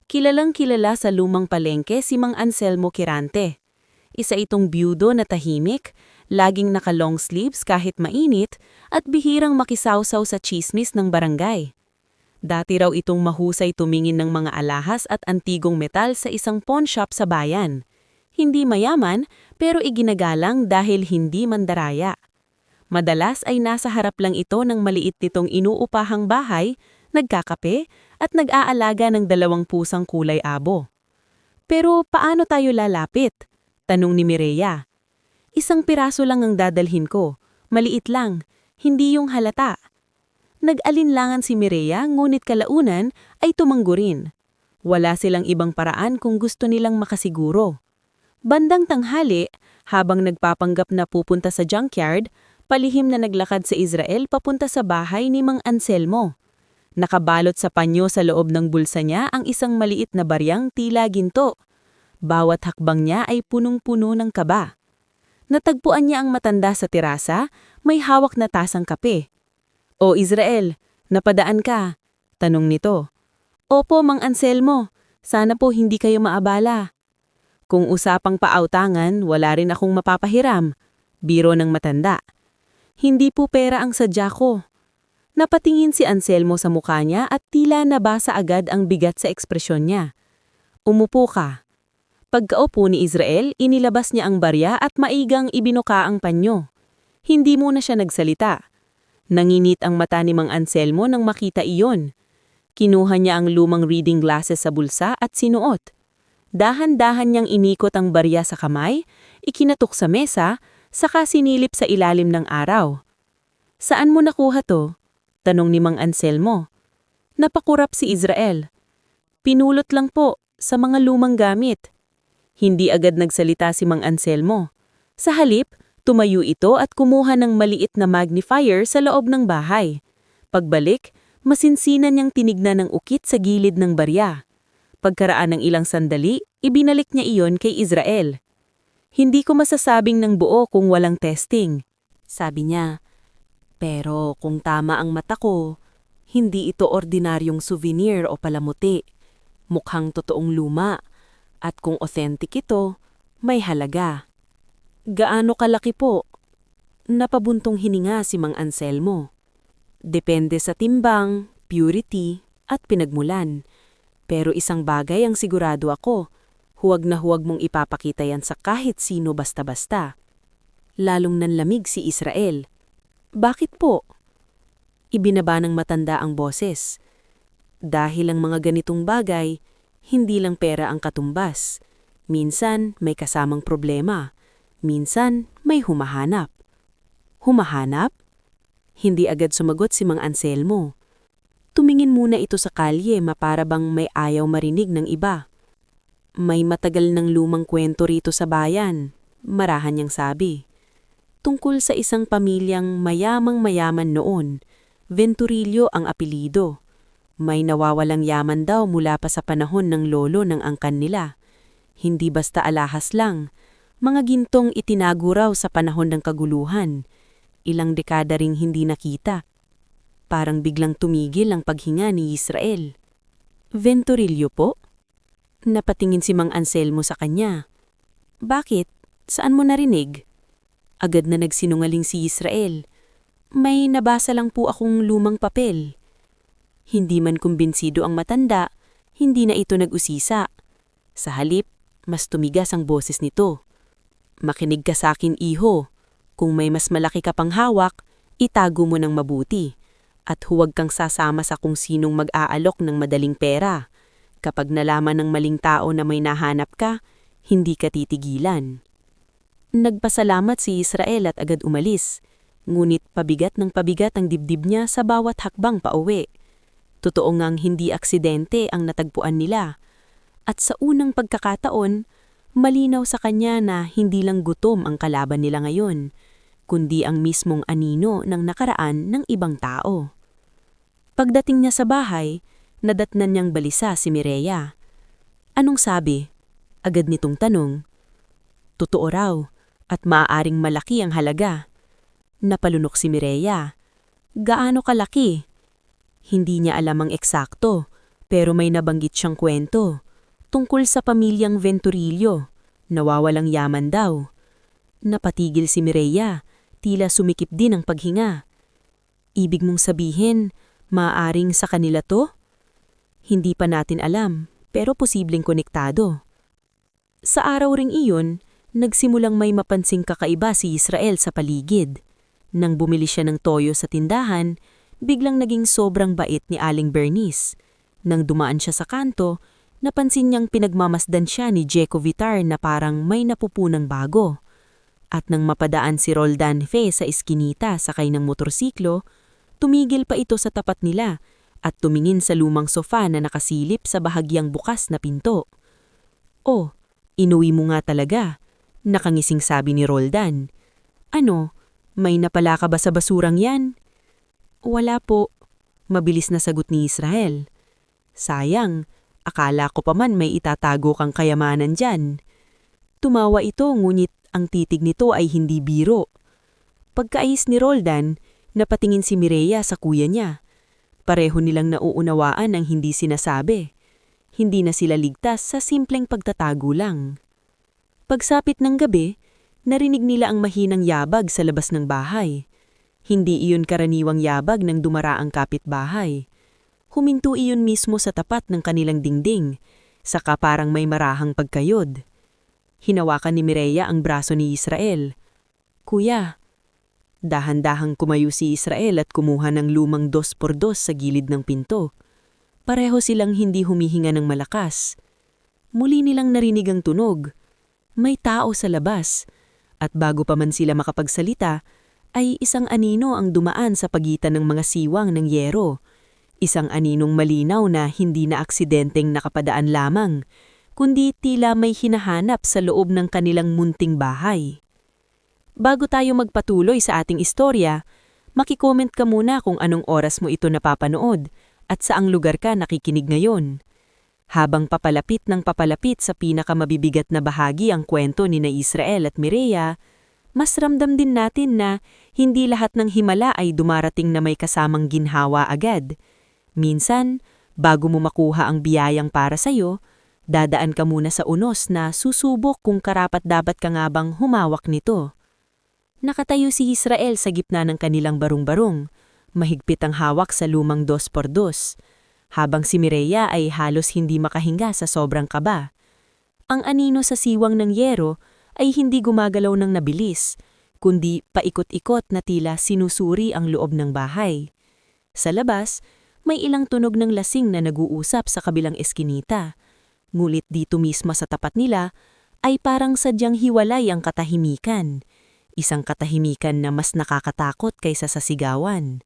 Kilalang kilala sa lumang palengke si Mang Anselmo Quirante. Isa itong byudo na tahimik, laging naka-long sleeves kahit mainit at bihirang makisawsaw sa chismis ng barangay. Dati raw itong mahusay tumingin ng mga alahas at antigong metal sa isang pawn shop sa bayan. Hindi mayaman pero iginagalang dahil hindi mandaraya. Madalas ay nasa harap lang ito ng maliit nitong inuupahang bahay, nagkakape at nag-aalaga ng 2 pusang kulay abo. "Pero paano tayo lalapit?" tanong ni Mireya. "Isang piraso lang ang dadalhin ko, maliit lang, hindi yung halata." Nag-alinlangan si Mireya ngunit kalaunan ay tumanggo rin. Wala silang ibang paraan kung gusto nilang makasiguro. Bandang tanghali, habang nagpapanggap na pupunta sa junkyard, palihim na naglakad sa Israel papunta sa bahay ni Mang Anselmo. Nakabalot sa panyo sa loob ng bulsa niya ang isang maliit na baryang tila ginto. Bawat hakbang niya ay punong-puno ng kaba. Natagpuan niya ang matanda sa terasa, may hawak na tasang kape. "O Israel, napadaan ka?" tanong nito. "Opo, Mang Anselmo. Sana po hindi kayo maabala." "Kung usapang paautangan, wala rin akong mapapahiram." Biro ng matanda. "Hindi po pera ang sadya ko." Napatingin si Anselmo sa mukha niya at tila nabasa agad ang bigat sa ekspresyon niya. "Umupo ka." Pagkaupo ni Israel, inilabas niya ang barya at maigang ibinuka ang panyo. Hindi muna siya nagsalita. Nanginit ang mata ni Mang Anselmo nang makita iyon. Kinuha niya ang lumang reading glasses sa bulsa at sinuot. Dahan-dahan niyang inikot ang barya sa kamay, ikinatok sa mesa, saka sinilip sa ilalim ng araw. "Saan mo nakuha to?" tanong ni Mang Anselmo. Napakurap si Israel. "Pinulot lang po, sa mga lumang gamit." Hindi agad nagsalita si Mang Anselmo. Sa halip, tumayo ito at kumuha ng maliit na magnifier sa loob ng bahay. Pagbalik, masinsinan niyang tinignan ng ukit sa gilid ng barya. Pagkaraan ng ilang sandali, ibinalik niya iyon kay Israel. "Hindi ko masasabing ng buo kung walang testing," sabi niya. "Pero kung tama ang mata ko, hindi ito ordinaryong souvenir o palamuti. Mukhang totoong luma. At kung authentic ito, may halaga." "Gaano kalaki po?" Napabuntong hininga si Mang Anselmo. "Depende sa timbang, purity, at pinagmulan. Pero isang bagay ang sigurado ako, huwag na huwag mong ipapakita yan sa kahit sino basta-basta." Lalong nanlamig si Israel. "Bakit po?" Ibinaba ng matanda ang boses. "Dahil ang mga ganitong bagay, hindi lang pera ang katumbas. Minsan may kasamang problema, minsan may humahanap. Humahanap? Hindi agad sumagot si Mang Anselmo. Tumingin muna ito sa kalye para bang may ayaw marinig ng iba. May matagal ng lumang kwento rito sa bayan, marahan niyang sabi. Tungkol sa isang pamilyang mayamang-mayaman noon, Venturillo ang apelido. May nawawalang yaman daw mula pa sa panahon ng lolo ng angkan nila. Hindi basta alahas lang, mga gintong itinago raw sa panahon ng kaguluhan. Ilang dekada ring hindi nakita. Parang biglang tumigil ang paghinga ni Israel. Venturillo po? Napatingin si Mang Anselmo sa kanya. Bakit? Saan mo narinig? Agad na nagsinungaling si Israel. May nabasa lang po akong lumang papel. Hindi man kumbinsido ang matanda, hindi na ito nag-usisa. Sa halip, mas tumigas ang boses nito. Makinig ka sa akin, iho. Kung may mas malaki ka pang hawak, itago mo ng mabuti. At huwag kang sasama sa kung sinong mag-aalok ng madaling pera. Kapag nalaman ng maling tao na may nahanap ka, hindi ka titigilan. Nagpasalamat si Israel at agad umalis. Ngunit pabigat ng pabigat ang dibdib niya sa bawat hakbang pauwi. Totoo ngang hindi aksidente ang natagpuan nila. At sa unang pagkakataon, malinaw sa kanya na hindi lang gutom ang kalaban nila ngayon, kundi ang mismong anino ng nakaraan ng ibang tao. Pagdating niya sa bahay, nadatnan niyang balisa si Mireya. Anong sabi? Agad nitong tanong. Totoo raw, at maaaring malaki ang halaga. Napalunok si Mireya. Gaano kalaki? Hindi niya alam ang eksakto, pero may nabanggit siyang kwento. Tungkol sa pamilyang Venturillo, nawawalang yaman daw. Napatigil si Mireya, tila sumikip din ang paghinga. Ibig mong sabihin, maaaring sa kanila to? Hindi pa natin alam, pero posibleng konektado. Sa araw ring iyon, nagsimulang may mapansing kakaiba si Israel sa paligid. Nang bumili siya ng toyo sa tindahan, biglang naging sobrang bait ni Aling Bernice. Nang dumaan siya sa kanto, napansin niyang pinagmamasdan siya ni Jeco Vitar na parang may napupunang bago. At nang mapadaan si Roldan Fe sa iskinita sakay ng motorsiklo, tumigil pa ito sa tapat nila at tumingin sa lumang sofa na nakasilip sa bahagyang bukas na pinto. Oh, inuwi mo nga talaga, nakangising sabi ni Roldan. Ano, may napala ka ba sa basurang yan? Wala po, mabilis na sagot ni Israel. Sayang, akala ko pa man may itatago kang kayamanan dyan. Tumawa ito ngunit ang titig nito ay hindi biro. Pagkaayos ni Roldan, napatingin si Mireya sa kuya niya. Pareho nilang nauunawaan ang hindi sinasabi. Hindi na sila ligtas sa simpleng pagtatago lang. Pagsapit ng gabi, narinig nila ang mahinang yabag sa labas ng bahay. Hindi iyon karaniwang yabag ng dumaraang kapitbahay. Huminto iyon mismo sa tapat ng kanilang dingding, saka parang may marahang pagkayod. Hinawakan ni Mireya ang braso ni Israel. Kuya, dahan-dahang kumayo si Israel at kumuha ng lumang 2x2 sa gilid ng pinto. Pareho silang hindi humihinga ng malakas. Muli nilang narinig ang tunog. May tao sa labas. At bago pa man sila makapagsalita, ay isang anino ang dumaan sa pagitan ng mga siwang ng yero. Isang aninong malinaw na hindi na aksidenteng nakapadaan lamang, kundi tila may hinahanap sa loob ng kanilang munting bahay. Bago tayo magpatuloy sa ating istorya, makicomment ka muna kung anong oras mo ito napapanood at saang lugar ka nakikinig ngayon. Habang papalapit ng papalapit sa pinakamabibigat na bahagi ang kwento ni na Israel at Mireya, mas ramdam din natin na hindi lahat ng himala ay dumarating na may kasamang ginhawa agad. Minsan, bago mo makuha ang biyayang para sa'yo, dadaan ka muna sa unos na susubok kung karapat-dapat ka nga bang humawak nito. Nakatayo si Israel sa gitna ng kanilang barong-barong, mahigpit ang hawak sa lumang 2x2, habang si Mireya ay halos hindi makahinga sa sobrang kaba. Ang anino sa siwang ng yero ay hindi gumagalaw ng nabilis, kundi paikot-ikot na tila sinusuri ang loob ng bahay. Sa labas, may ilang tunog ng lasing na nag-uusap sa kabilang eskinita. Ngulit dito mismo sa tapat nila, ay parang sadyang hiwalay ang katahimikan. Isang katahimikan na mas nakakatakot kaysa sa sigawan.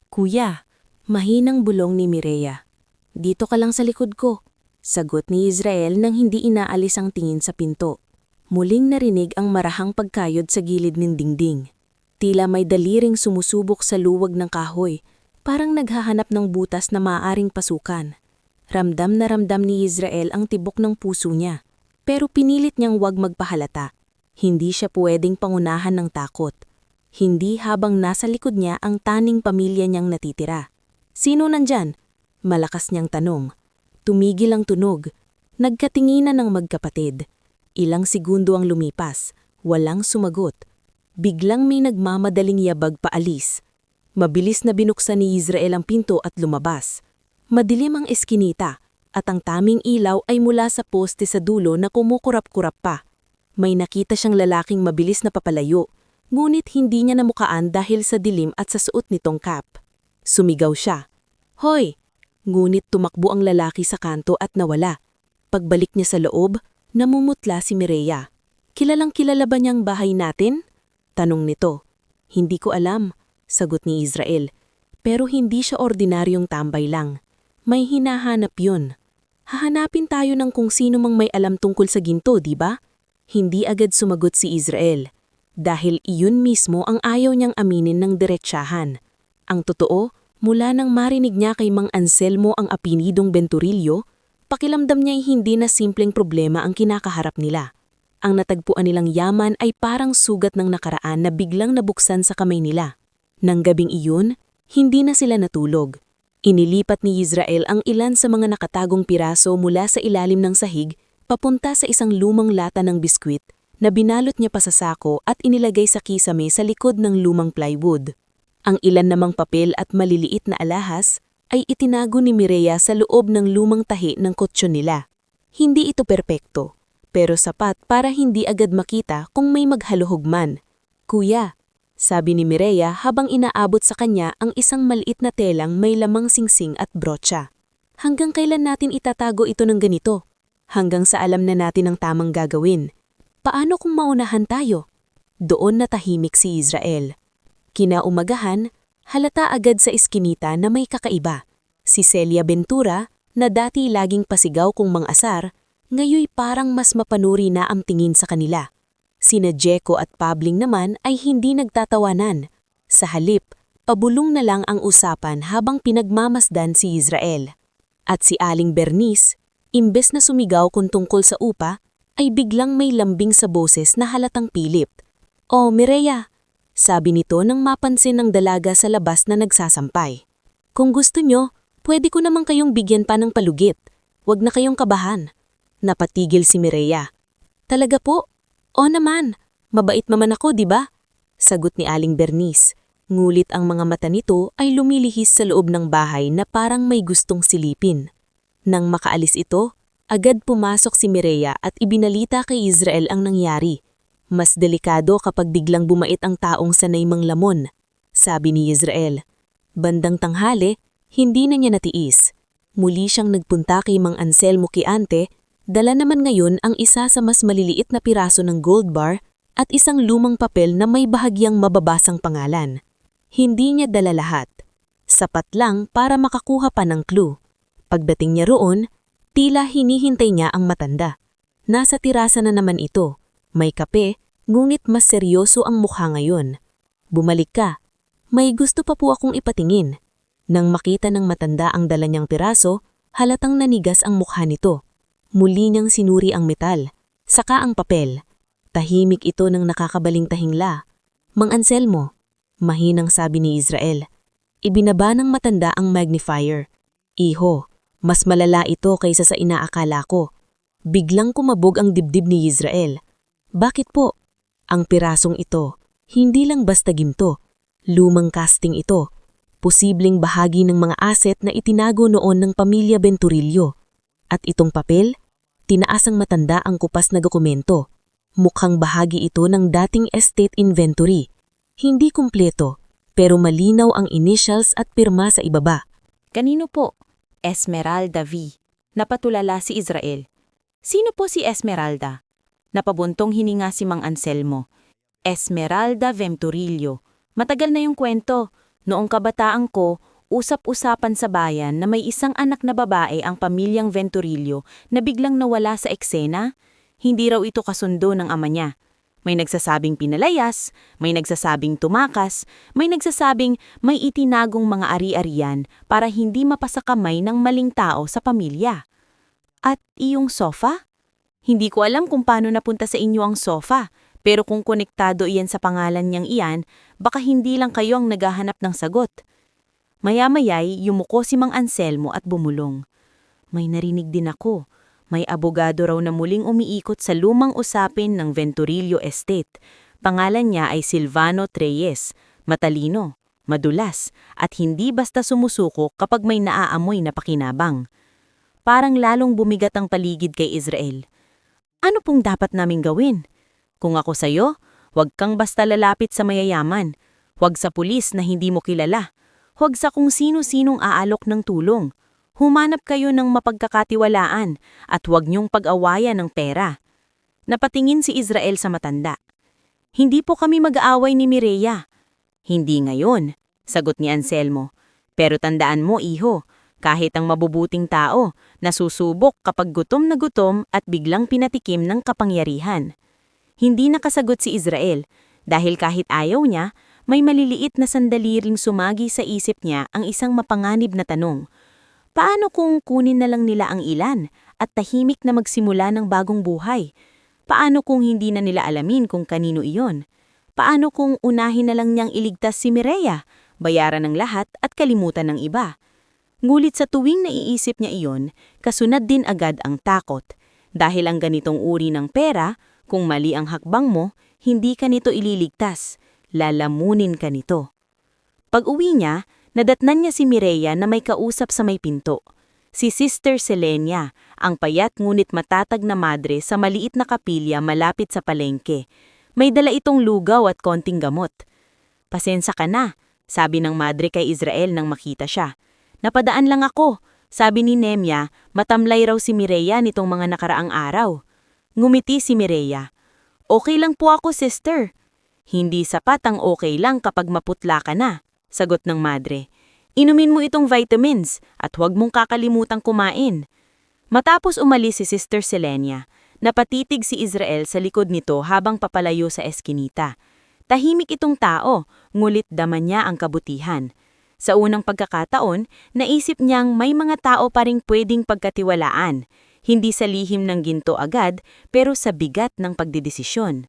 Kuya, mahinang bulong ni Mireya. Dito ka lang sa likod ko. Sagot ni Israel nang hindi inaalis ang tingin sa pinto. Muling narinig ang marahang pagkayod sa gilid ng dingding. Tila may daliring sumusubok sa luwag ng kahoy, parang naghahanap ng butas na maaaring pasukan. Ramdam na ramdam ni Israel ang tibok ng puso niya, pero pinilit niyang wag magpahalata. Hindi siya pwedeng pangunahan ng takot. Hindi habang nasa likod niya ang taning pamilya niyang natitira. Sino nandyan? Malakas niyang tanong. Tumigil ang tunog. Nagkatinginan ng magkapatid. Ilang segundo ang lumipas. Walang sumagot. Biglang may nagmamadaling yabag paalis. Mabilis na binuksan ni Israel ang pinto at lumabas. Madilim ang eskinita at ang taming ilaw ay mula sa poste sa dulo na kumukurap-kurap pa. May nakita siyang lalaking mabilis na papalayo, ngunit hindi niya namukaan dahil sa dilim at sa suot nitong cap. Sumigaw siya. Hoy! Ngunit tumakbo ang lalaki sa kanto at nawala. Pagbalik niya sa loob, namumutla si Mireya. Kilalang kilala ba niyang bahay natin? Tanong nito. Hindi ko alam, sagot ni Israel. Pero hindi siya ordinaryong tambay lang. May hinahanap yun. Hahanapin tayo ng kung sino mang may alam tungkol sa ginto, di ba? Hindi agad sumagot si Israel. Dahil iyon mismo ang ayaw niyang aminin ng diretsahan. Ang totoo, mula nang marinig niya kay Mang Anselmo ang apelidong Venturillo, pakilamdam niya'y hindi na simpleng problema ang kinakaharap nila. Ang natagpuan nilang yaman ay parang sugat ng nakaraan na biglang nabuksan sa kamay nila. Nang gabing iyon, hindi na sila natulog. Inilipat ni Israel ang ilan sa mga nakatagong piraso mula sa ilalim ng sahig papunta sa isang lumang lata ng biskwit na binalot niya pa sa sako at inilagay sa kisame sa likod ng lumang plywood. Ang ilan namang papel at maliliit na alahas ay itinago ni Mireya sa loob ng lumang tahi ng kotsyon nila. Hindi ito perpekto, pero sapat para hindi agad makita kung may maghaluhog man. Kuya, sabi ni Mireya habang inaabot sa kanya ang isang maliit na telang may lamang singsing at brotsa. Hanggang kailan natin itatago ito ng ganito? Hanggang sa alam na natin ang tamang gagawin. Paano kung maunahan tayo? Doon natahimik si Israel. Kinaumagahan, halata agad sa eskinita na may kakaiba. Si Celia Ventura, na dati laging pasigaw kung mang-asar, ngayoy parang mas mapanuri na ang tingin sa kanila. Sina Jeko at Pabling naman ay hindi nagtatawanan. Sa halip, pabulong na lang ang usapan habang pinagmamasdan si Israel. At si Aling Bernice, imbes na sumigaw kung tungkol sa upa, ay biglang may lambing sa boses na halatang pilip. "Oh, Mireya," sabi nito nang mapansin ng dalaga sa labas na nagsasampay. "Kung gusto nyo, pwede ko namang kayong bigyan pa ng palugit. Huwag na kayong kabahan." Napatigil si Mireya. "Talaga po? O naman, mabait naman ako, di ba?" Sagot ni Aling Bernice. Ngulit ang mga mata nito ay lumilihis sa loob ng bahay na parang may gustong silipin. Nang makaalis ito, agad pumasok si Mireya at ibinalita kay Israel ang nangyari. Mas delikado kapag biglang bumait ang taong sanay manglamon, sabi ni Israel. Bandang tanghali, hindi na niya natiis. Muli siyang nagpunta kay Mang Anselmo Kiante, dala naman ngayon ang isa sa mas maliliit na piraso ng gold bar at isang lumang papel na may bahagyang mababasang pangalan. Hindi niya dala lahat. Sapat lang para makakuha pa ng clue. Pagdating niya roon, tila hinihintay niya ang matanda. Nasa tirasa na naman ito. May kape, ngunit mas seryoso ang mukha ngayon. "Bumalik ka. May gusto pa po akong ipatingin." Nang makita ng matanda ang dala niyang piraso, halatang nanigas ang mukha nito. Muli niyang sinuri ang metal, saka ang papel. Tahimik ito ng nakakabaling tahingla. "Mang Anselmo," mahinang sabi ni Israel. Ibinaba ng matanda ang magnifier. "Iho, mas malala ito kaysa sa inaakala ko." Biglang kumabog ang dibdib ni Israel. "Bakit po?" "Ang pirasong ito, hindi lang basta ginto. Lumang casting ito. Posibleng bahagi ng mga asset na itinago noon ng pamilya Venturillo. At itong papel, tinaas ang matanda ang kupas na dokumento. Mukhang bahagi ito ng dating estate inventory. Hindi kumpleto, pero malinaw ang initials at pirma sa ibaba." "Kanino po?" "Esmeralda V." Napatulala si Israel. "Sino po si Esmeralda?" Napabuntong hininga si Mang Anselmo. Esmeralda Venturillo. Matagal na yung kwento. Noong kabataan ko, usap-usapan sa bayan na may isang anak na babae ang pamilyang Venturillo na biglang nawala sa eksena. Hindi raw ito kasundo ng ama niya. May nagsasabing pinalayas, may nagsasabing tumakas, may nagsasabing may itinagong mga ari-arian para hindi mapasakamay ng maling tao sa pamilya. At iyong sofa? Hindi ko alam kung paano napunta sa inyo ang sofa, pero kung konektado iyan sa pangalan niyang iyan, baka hindi lang kayo ang naghahanap ng sagot. Maya-maya'y yumuko si Mang Anselmo at bumulong. May narinig din ako. May abogado raw na muling umiikot sa lumang usapin ng Venturillo Estate. Pangalan niya ay Silvano Treyes, matalino, madulas, at hindi basta sumusuko kapag may naaamoy na pakinabang. Parang lalong bumigat ang paligid kay Israel. Ano pong dapat naming gawin? Kung ako sa'yo, huwag kang basta lalapit sa mayayaman. Huwag sa pulis na hindi mo kilala. Huwag sa kung sino-sinong aalok ng tulong. Humanap kayo ng mapagkakatiwalaan at huwag niyong pag-awayan ng pera. Napatingin si Israel sa matanda. Hindi po kami mag-aaway ni Mireya. Hindi ngayon, sagot ni Anselmo. Pero tandaan mo, iho, kahit ang mabubuting tao, nasusubok kapag gutom na gutom at biglang pinatikim ng kapangyarihan. Hindi nakasagot si Israel dahil kahit ayaw niya, may maliliit na sandali ring sumagi sa isip niya ang isang mapanganib na tanong. Paano kung kunin na lang nila ang ilan at tahimik na magsimula ng bagong buhay? Paano kung hindi na nila alamin kung kanino iyon? Paano kung unahin na lang niyang iligtas si Mireya, bayaran ng lahat at kalimutan ng iba? Ngulit sa tuwing naiisip niya iyon, kasunod din agad ang takot. Dahil ang ganitong uri ng pera, kung mali ang hakbang mo, hindi ka nito ililigtas. Lalamunin ka nito. Pag-uwi niya, nadatnan niya si Mireya na may kausap sa may pinto. Si Sister Selenia, ang payat ngunit matatag na madre sa maliit na kapilya malapit sa palengke. May dala itong lugaw at konting gamot. Pasensya ka na, sabi ng madre kay Israel nang makita siya. Napadaan lang ako, sabi ni Nemya, matamlay raw si Mireya nitong mga nakaraang araw. Ngumiti si Mireya. Okay lang po ako, sister. Hindi sapat ang okay lang kapag maputla ka na, sagot ng madre. Inumin mo itong vitamins at huwag mong kakalimutang kumain. Matapos umalis si Sister Selenia, napatitig si Israel sa likod nito habang papalayo sa eskinita. Tahimik itong tao, ngulit daman niya ang kabutihan. Sa unang pagkakataon, naisip niyang may mga tao pa ring pwedeng pagkatiwalaan. Hindi sa lihim ng ginto agad, pero sa bigat ng pagdedesisyon.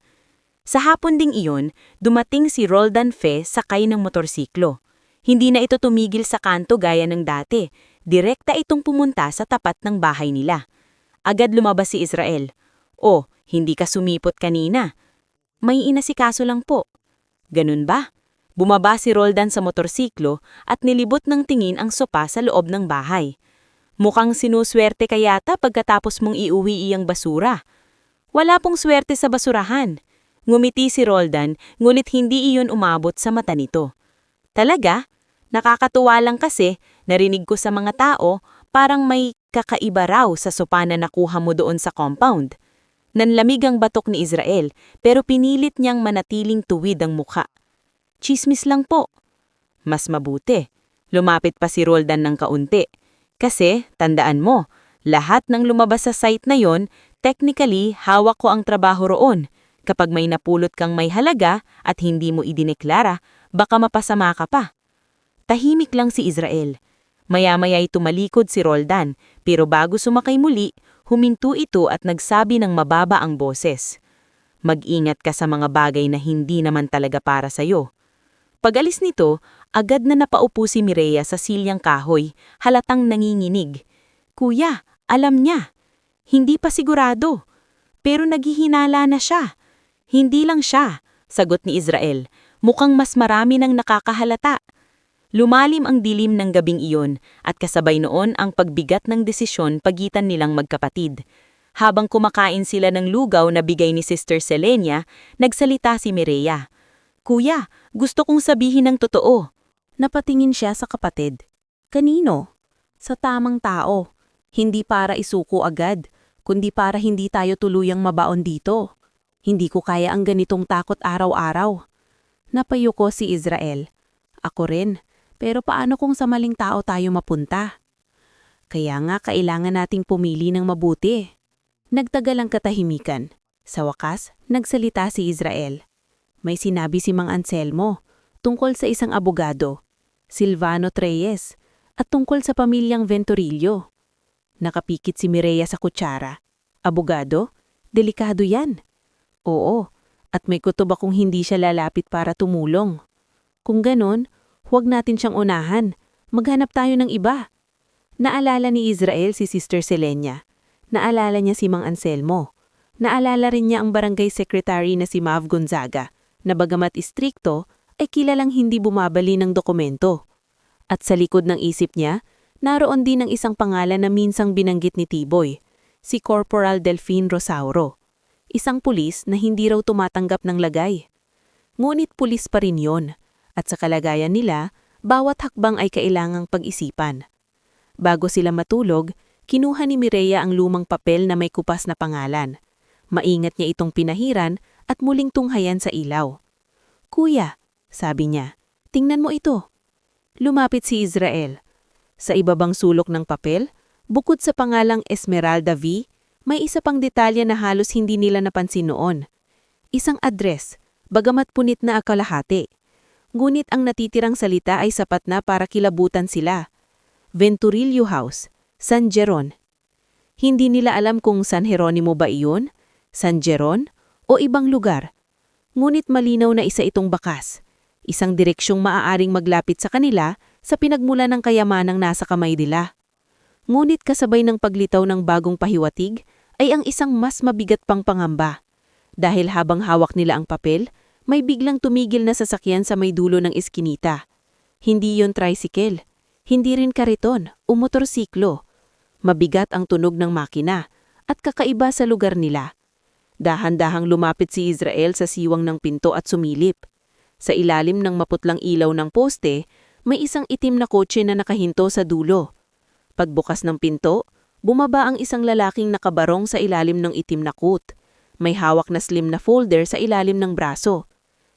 Sa hapon ding iyon, dumating si Roldan Fe sakay ng motorsiklo. Hindi na ito tumigil sa kanto gaya ng dati. Direkta itong pumunta sa tapat ng bahay nila. Agad lumabas si Israel. Oh, hindi ka sumipot kanina. May inasikaso lang po. Ganun ba? Bumaba si Roldan sa motorsiklo at nilibot ng tingin ang sopa sa loob ng bahay. Mukhang sinuswerte ka yata pagkatapos mong iuwi iyang basura. Wala pong swerte sa basurahan. Ngumiti si Roldan, ngunit hindi iyon umabot sa mata nito. Talaga? Nakakatuwa lang kasi, narinig ko sa mga tao, parang may kakaiba raw sa sopa na nakuha mo doon sa compound. Nanlamig ang batok ni Israel, pero pinilit niyang manatiling tuwid ang mukha. Chismis lang po. Mas mabuti. Lumapit pa si Roldan ng kaunti. Kasi, tandaan mo, lahat ng lumabas sa site na yon, technically, hawak ko ang trabaho roon. Kapag may napulot kang may halaga at hindi mo idineklara, baka mapasama ka pa. Tahimik lang si Israel. Maya-maya'y tumalikod si Roldan, pero bago sumakay muli, huminto ito at nagsabi ng mababa ang boses. Mag-ingat ka sa mga bagay na hindi naman talaga para sa'yo. Pag-alis nito, agad na napaupo si Mireya sa silyang kahoy, halatang nanginginig. Kuya, alam niya. Hindi pa sigurado. Pero naghihinala na siya. Hindi lang siya, sagot ni Israel. Mukhang mas marami nang nakakahalata. Lumalim ang dilim ng gabing iyon at kasabay noon ang pagbigat ng desisyon pagitan nilang magkapatid. Habang kumakain sila ng lugaw na bigay ni Sister Selenia, nagsalita si Mireya. Kuya, gusto kong sabihin ng totoo. Napatingin siya sa kapatid. Kanino? Sa tamang tao. Hindi para isuko agad. kundi para hindi tayo tuluyang mabaon dito. Hindi ko kaya ang ganitong takot araw-araw. Napayuko si Israel. Ako rin, pero paano kung sa maling tao tayo mapunta? Kaya nga kailangan nating pumili ng mabuti. Nagtagal ang katahimikan. Sa wakas, nagsalita si Israel. May sinabi si Mang Anselmo tungkol sa isang abogado, Silvano Treyes, at tungkol sa pamilyang Venturillo. Nakapikit si Mireya sa kutsara. Abogado? Delikado yan. Oo, at may kutob akong hindi siya lalapit para tumulong. Kung ganon, huwag natin siyang unahan. Maghanap tayo ng iba. Naalala ni Israel si Sister Selenia. Naalala niya si Mang Anselmo. Naalala rin niya ang barangay secretary na si Mav Gonzaga, na bagamat istrikto, ay kilalang hindi bumabali ng dokumento. At sa likod ng isip niya, naroon din ang isang pangalan na minsang binanggit ni Tiboy, si Corporal Delfin Rosauro. Isang pulis na hindi raw tumatanggap ng lagay. Ngunit pulis pa rin yon, at sa kalagayan nila, bawat hakbang ay kailangang pag-isipan. Bago sila matulog, kinuha ni Mireya ang lumang papel na may kupas na pangalan. Maingat niya itong pinahiran at muling tunghayan sa ilaw. "Kuya," sabi niya, "tingnan mo ito." Lumapit si Israel. Sa ibabang sulok ng papel, bukod sa pangalang Esmeralda V, may isa pang detalye na halos hindi nila napansin noon. Isang address, bagamat punit na akalahati. Ngunit ang natitirang salita ay sapat na para kilabutan sila. Venturillo House, San Jeron. Hindi nila alam kung San Jeronimo ba iyon, San Jeron, o ibang lugar. Ngunit malinaw na isa itong bakas. Isang direksyong maaaring maglapit sa kanila sa pinagmula ng kayamanang nasa kamay nila. Ngunit kasabay ng paglitaw ng bagong pahiwatig ay ang isang mas mabigat pang pangamba. Dahil habang hawak nila ang papel, may biglang tumigil na sasakyan sa may dulo ng iskinita. Hindi yon tricycle, hindi rin kariton o motorsiklo. Mabigat ang tunog ng makina at kakaiba sa lugar nila. Dahan-dahang lumapit si Israel sa siwang ng pinto at sumilip. Sa ilalim ng maputlang ilaw ng poste, may isang itim na kotse na nakahinto sa dulo. Pagbukas ng pinto, bumaba ang isang lalaking nakabarong sa ilalim ng itim na coat. May hawak na slim na folder sa ilalim ng braso.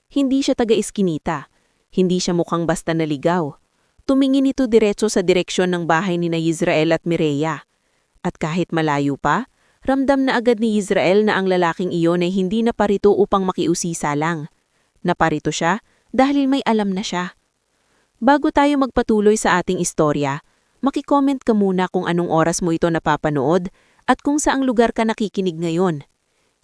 Hindi siya taga-iskinita. Hindi siya mukhang basta naligaw. Tumingin ito diretso sa direksyon ng bahay ni Israel at Mireya. At kahit malayo pa, ramdam na agad ni Israel na ang lalaking iyon ay hindi naparito upang makiusisa lang. Naparito siya dahil may alam na siya. Bago tayo magpatuloy sa ating istorya, maki-comment ka muna kung anong oras mo ito napapanood at kung saang lugar ka nakikinig ngayon.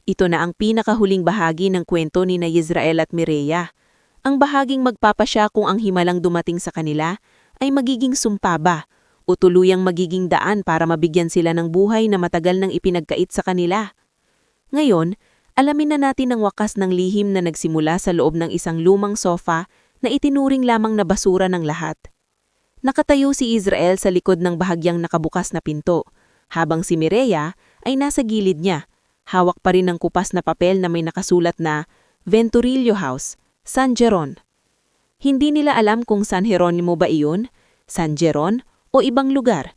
Ito na ang pinakahuling bahagi ng kwento ni Israel at Mireya. Ang bahaging magpapasya kung ang himalang dumating sa kanila ay magiging sumpa ba o tuluyang magiging daan para mabigyan sila ng buhay na matagal nang ipinagkait sa kanila. Ngayon, alamin na natin ang wakas ng lihim na nagsimula sa loob ng isang lumang sofa na itinuring lamang na basura ng lahat. Nakatayo si Israel sa likod ng bahagyang nakabukas na pinto, habang si Mireya ay nasa gilid niya. Hawak pa rin ng kupas na papel na may nakasulat na Venturillo House, San Jeron. Hindi nila alam kung San Jeronimo ba iyon, San Jeron o ibang lugar.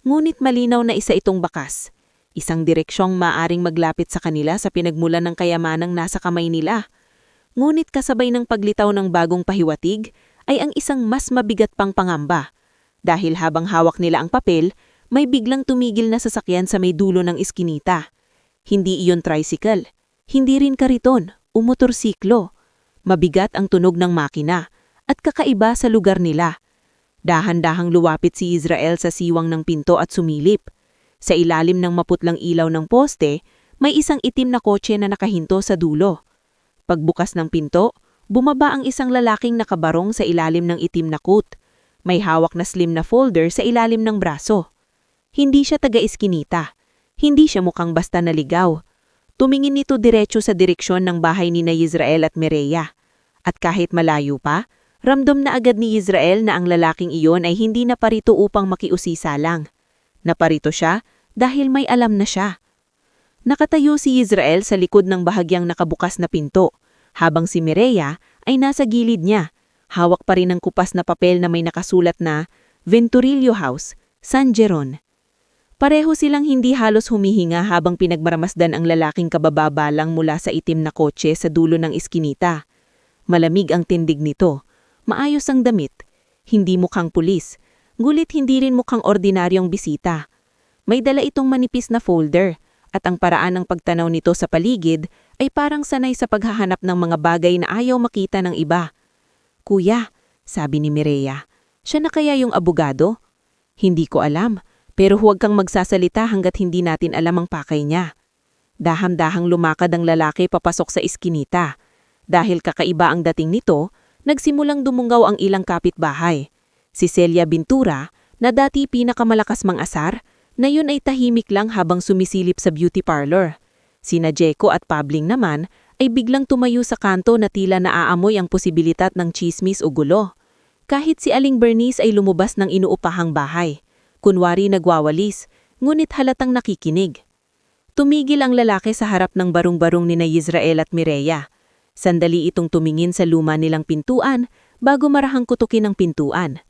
Ngunit malinaw na isa itong bakas. Isang direksyong maaring maglapit sa kanila sa pinagmulan ng kayamanang nasa kamay nila. Ngunit kasabay ng paglitaw ng bagong pahiwatig ay ang isang mas mabigat pang pangamba. Dahil habang hawak nila ang papel, may biglang tumigil na sasakyan sa may dulo ng iskinita. Hindi iyon tricycle, hindi rin kariton o motorsiklo. Mabigat ang tunog ng makina at kakaiba sa lugar nila. Dahan-dahang luwapit si Israel sa siwang ng pinto at sumilip. Sa ilalim ng maputlang ilaw ng poste, may isang itim na kotse na nakahinto sa dulo. Pagbukas ng pinto, bumaba ang isang lalaking nakabarong sa ilalim ng itim na coat. May hawak na slim na folder sa ilalim ng braso. Hindi siya taga-iskinita. Hindi siya mukhang basta naligaw. Tumingin nito diretso sa direksyon ng bahay ni Israel at Mireya. At kahit malayo pa, ramdam na agad ni Israel na ang lalaking iyon ay hindi naparito upang makiusisa lang. Naparito siya dahil may alam na siya. Nakatayo si Israel sa likod ng bahagyang nakabukas na pinto, habang si Mireya ay nasa gilid niya. Hawak pa rin ang kupas na papel na may nakasulat na Venturillo House, San Jeron. Pareho silang hindi halos humihinga habang pinagmaramasdan ang lalaking kabababalang mula sa itim na kotse sa dulo ng iskinita. Malamig ang tindig nito, maayos ang damit, hindi mukhang pulis, ngulit hindi rin mukhang ordinaryong bisita. May dala itong manipis na folder, at ang paraan ng pagtanaw nito sa paligid ay parang sanay sa paghahanap ng mga bagay na ayaw makita ng iba. "Kuya," sabi ni Mireya, "siya na kaya yung abogado?" "Hindi ko alam, pero huwag kang magsasalita hanggat hindi natin alam ang pakay niya." Dahang-dahang lumakad ang lalaki papasok sa iskinita. Dahil kakaiba ang dating nito, nagsimulang dumungaw ang ilang kapitbahay. Si Celia Bintura, na dati pinakamalakas mang-asar, na yun ay tahimik lang habang sumisilip sa beauty parlor. Sina Jeko at Pabling naman ay biglang tumayo sa kanto na tila naaamoy ang posibilidad ng chismis o gulo. Kahit si Aling Bernice ay lumabas ng inuupahang bahay. Kunwari nagwawalis, ngunit halatang nakikinig. Tumigil ang lalaki sa harap ng barong-barong ni Yisrael at Mireya. Sandali itong tumingin sa luma nilang pintuan bago marahang kutukin ang pintuan.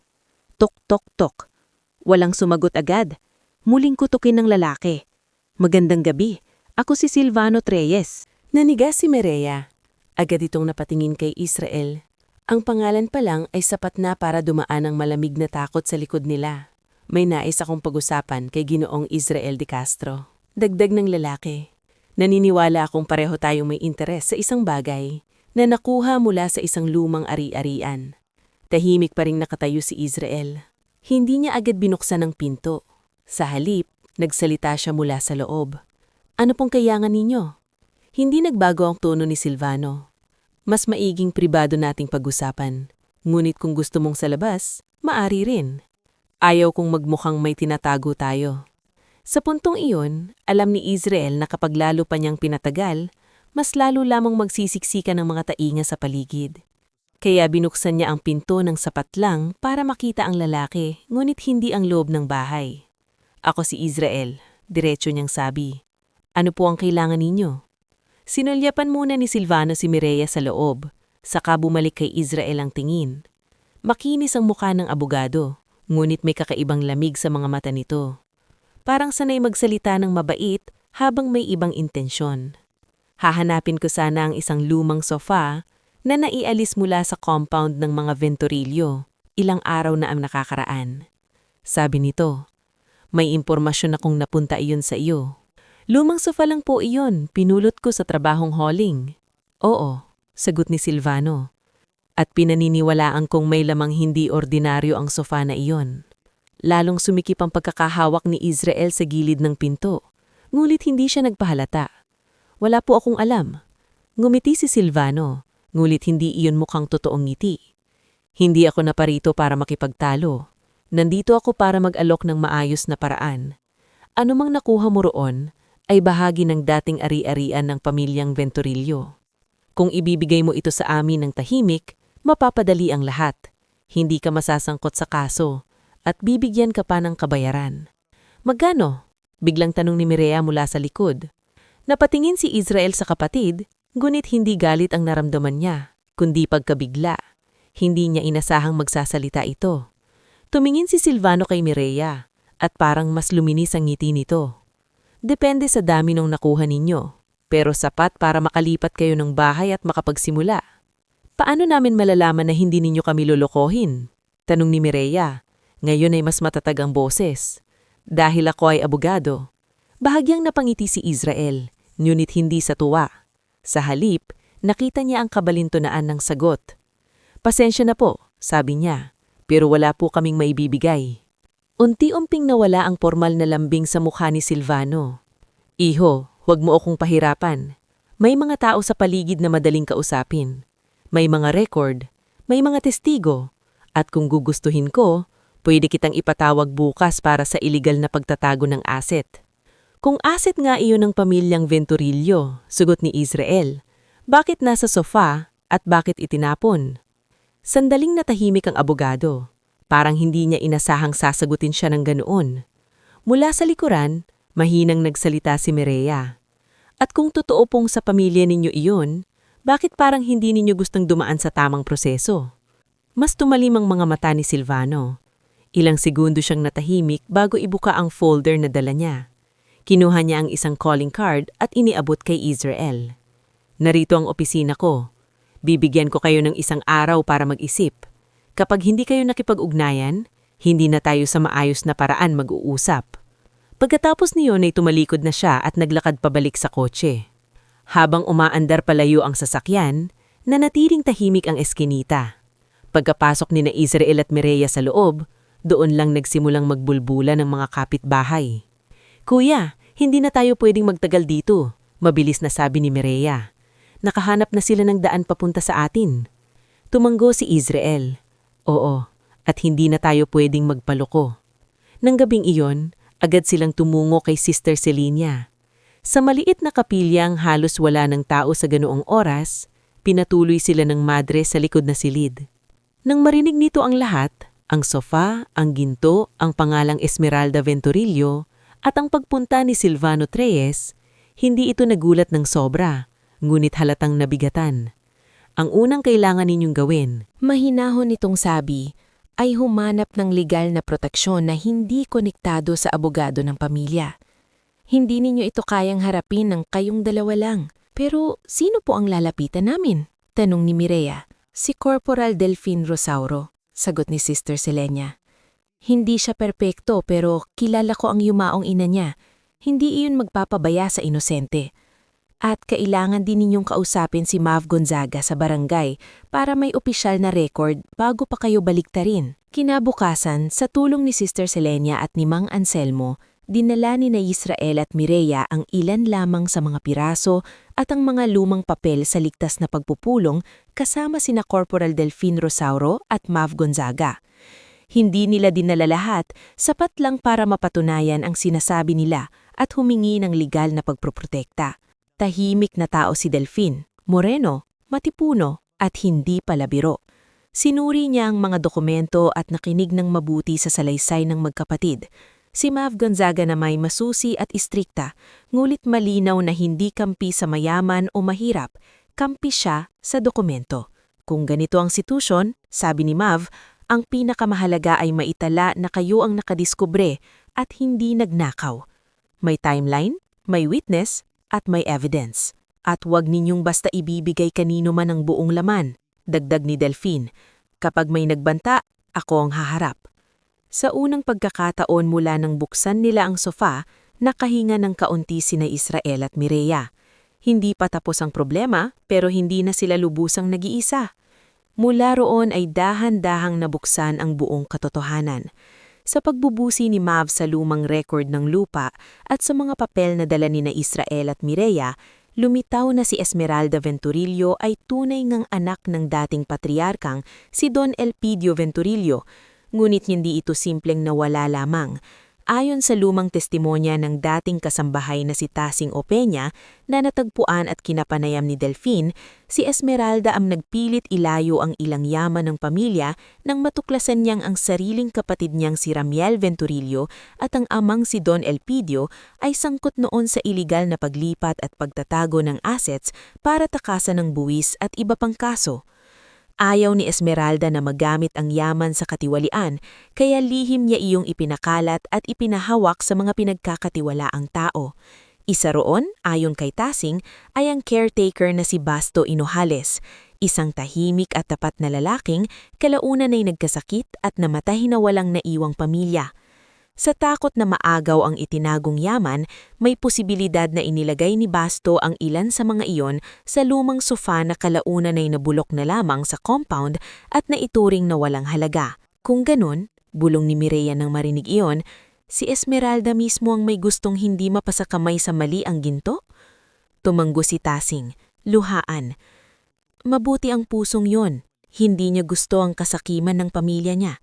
Tok, tok, tok. Walang sumagot agad. Muling kutukin ng lalaki. "Magandang gabi. Ako si Silvano Treyes." Naniga si Mireya. Agad itong napatingin kay Israel. Ang pangalan pa lang ay sapat na para dumaan ang malamig na takot sa likod nila. "May nais akong pag-usapan kay Ginoong Israel de Castro." Dagdag ng lalaki. "Naniniwala akong pareho tayong may interes sa isang bagay na nakuha mula sa isang lumang ari-arian." Tahimik pa ring nakatayo si Israel. Hindi niya agad binuksan ang pinto. Sa halip, nagsalita siya mula sa loob. "Ano pong kailangan ninyo?" Hindi nagbago ang tono ni Silvano. "Mas maiging pribado nating pag-usapan. Ngunit kung gusto mong sa labas, maari rin. Ayaw kong magmukhang may tinatago tayo." Sa puntong iyon, alam ni Israel na kapag lalo pa niyang pinatagal, mas lalo lamang magsisiksikan ng mga tainga sa paligid. Kaya binuksan niya ang pinto ng sapat lang para makita ang lalaki, ngunit hindi ang loob ng bahay. "Ako si Israel," diretso niyang sabi. "Ano po ang kailangan ninyo?" Sinulyapan muna ni Silvano si Mireya sa loob, saka bumalik kay Israel ang tingin. Makinis ang mukha ng abogado, ngunit may kakaibang lamig sa mga mata nito. Parang sanay magsalita ng mabait habang may ibang intensyon. "Hahanapin ko sana ang isang lumang sofa na naialis mula sa compound ng mga Venturillo, ilang araw na ang nakakaraan." Sabi nito, "May impormasyon akong napunta iyon sa iyo." "Lumang sofa lang po iyon, pinulot ko sa trabahong hauling." "Oo," sagot ni Silvano. "At pinaniniwalaan kong may lamang hindi ordinaryo ang sofa na iyon." Lalong sumikip ang pagkakahawak ni Israel sa gilid ng pinto, ngulit hindi siya nagpahalata. "Wala po akong alam." Ngumiti si Silvano, ngulit hindi iyon mukhang totoong ngiti. "Hindi ako naparito para makipagtalo. Nandito ako para mag-alok ng maayos na paraan. Ano mang nakuha mo roon ay bahagi ng dating ari-arian ng pamilyang Venturillo. Kung ibibigay mo ito sa amin ng tahimik, mapapadali ang lahat. Hindi ka masasangkot sa kaso at bibigyan ka pa ng kabayaran." "Magkano?" biglang tanong ni Mireya mula sa likod. Napatingin si Israel sa kapatid, ngunit hindi galit ang naramdaman niya, kundi pagkabigla. Hindi niya inasahang magsasalita ito. Tumingin si Silvano kay Mireya, at parang mas luminis ang ngiti nito. "Depende sa dami ng nakuha ninyo, pero sapat para makalipat kayo ng bahay at makapagsimula." "Paano namin malalaman na hindi ninyo kami lolokohin?" tanong ni Mireya. Ngayon ay mas matatag ang boses. "Dahil ako ay abogado." Bahagyang napangiti si Israel, ngunit hindi sa tuwa. Sa halip, nakita niya ang kabalintunaan ng sagot. "Pasensya na po," sabi niya, "pero wala po kaming maibibigay." Unti-unting nawala ang formal na lambing sa mukha ni Silvano. "Iho, huwag mo akong pahirapan. May mga tao sa paligid na madaling kausapin. May mga record, may mga testigo, at kung gugustuhin ko, pwede kitang ipatawag bukas para sa iligal na pagtatago ng asset." "Kung asset nga iyon ng pamilyang Venturillo," sugot ni Israel, "bakit nasa sofa at bakit itinapon?" Sandaling natahimik ang abogado. Parang hindi niya inasahang sasagutin siya ng ganoon. Mula sa likuran, mahinang nagsalita si Mireya. "At kung totoo pong sa pamilya ninyo iyon, bakit parang hindi ninyo gustong dumaan sa tamang proseso?" Mas tumalim ang mga mata ni Silvano. Ilang segundo siyang natahimik bago ibuka ang folder na dala niya. Kinuha niya ang isang calling card at iniabot kay Israel. Narito ang opisina ko. Bibigyan ko kayo ng isang araw para mag-isip. Kapag hindi kayo nakipag-ugnayan, hindi na tayo sa maayos na paraan mag-uusap. Pagkatapos niyon ay tumalikod na siya at naglakad pabalik sa kotse. Habang umaandar palayo ang sasakyan, nanatiling tahimik ang eskinita. Pagkapasok ni na Israel at Mireya sa loob, doon lang nagsimulang magbulbula ng mga kapitbahay. "Kuya, hindi na tayo pwedeng magtagal dito," mabilis na sabi ni Mireya. "Nakahanap na sila ng daan papunta sa atin." Tumanggo si Israel. "Oo, at hindi na tayo pwedeng magpaloko." Nang gabing iyon, agad silang tumungo kay Sister Selenia. Sa maliit na kapilyang halos wala ng tao sa ganoong oras, pinatuloy sila ng madre sa likod na silid. Nang marinig nito ang lahat, ang sofa, ang ginto, ang pangalang Esmeralda Venturillo, at ang pagpunta ni Silvano Treyes, hindi ito nagulat ng sobra, ngunit halatang nabigatan. Ang unang kailangan ninyong gawin, Mahinahon nitong sabi, ay humanap ng legal na proteksyon na hindi konektado sa abogado ng pamilya. Hindi ninyo ito kayang harapin ng kayong dalawa lang. Pero sino po ang lalapitan namin? Tanong ni Mireya. Si Corporal Delfin Rosauro, sagot ni Sister Selenia. Hindi siya perpekto pero kilala ko ang yumaong ina niya. Hindi iyon magpapabaya sa inosente. At kailangan din ninyong kausapin si Mav Gonzaga sa barangay para may opisyal na record bago pa kayo baliktarin. Kinabukasan, sa tulong ni Sister Selenia at ni Mang Anselmo, dinala ni na Israel at Mireya ang ilan lamang sa mga piraso at ang mga lumang papel sa ligtas na pagpupulong kasama sina Corporal Delfin Rosauro at Mav Gonzaga. Hindi nila dinala lahat, sapat lang para mapatunayan ang sinasabi nila at humingi ng legal na pagproprotekta. Tahimik na tao si Delfin, moreno, matipuno at hindi palabiro. Sinuri niya ang mga dokumento at nakinig ng mabuti sa salaysay ng magkapatid. Si Mav Gonzaga na may masusi at istrikta, ngulit malinaw na hindi kampi sa mayaman o mahirap, kampi siya sa dokumento. Kung ganito ang sitwasyon, sabi ni Mav, ang pinakamahalaga ay maitala na kayo ang nakadiskubre at hindi nagnakaw. May timeline, may witness, at may evidence. At huwag ninyong basta ibibigay kanino man ang buong laman, dagdag ni Delfin. Kapag may nagbanta, ako ang haharap. Sa unang pagkakataon mula nang buksan nila ang sofa, nakahinga ng kaunti sina Israel at Mireya. Hindi pa tapos ang problema, pero hindi na sila lubusang nag-iisa. Mula roon ay dahan-dahang nabuksan ang buong katotohanan. Sa pagbubusi ni Mav sa lumang record ng lupa at sa mga papel na dala ni na Israel at Mireya, lumitaw na si Esmeralda Venturillo ay tunay ngang anak ng dating patriarkang si Don Elpidio Venturillo, ngunit hindi ito simpleng nawala lamang. Ayon sa lumang testimonya ng dating kasambahay na si Tasing Opeña na natagpuan at kinapanayam ni Delfin, si Esmeralda ang nagpilit ilayo ang ilang yaman ng pamilya nang matuklasan niyang ang sariling kapatid niyang si Ramiel Venturillo at ang amang si Don Elpidio ay sangkot noon sa iligal na paglipat at pagtatago ng assets para takasan ng buwis at iba pang kaso. Ayaw ni Esmeralda na magamit ang yaman sa katiwalian, kaya lihim niya iyong ipinakalat at ipinahawak sa mga pinagkakatiwalaang tao. Isa roon, ayon kay Tasing, ay ang caretaker na si Basto Hinojales, isang tahimik at tapat na lalaking kalaunan ay nagkasakit at namatay na walang naiwang pamilya. Sa takot na maagaw ang itinagong yaman, may posibilidad na inilagay ni Basto ang ilan sa mga iyon sa lumang sofa na kalaunan ay nabulok na lamang sa compound at naituring na walang halaga. Kung ganun, bulong ni Mireya nang marinig iyon, si Esmeralda mismo ang may gustong hindi mapasakamay sa mali ang ginto? Tumanggo si Tasing, luhaan. Mabuti ang pusong yon, hindi niya gusto ang kasakiman ng pamilya niya.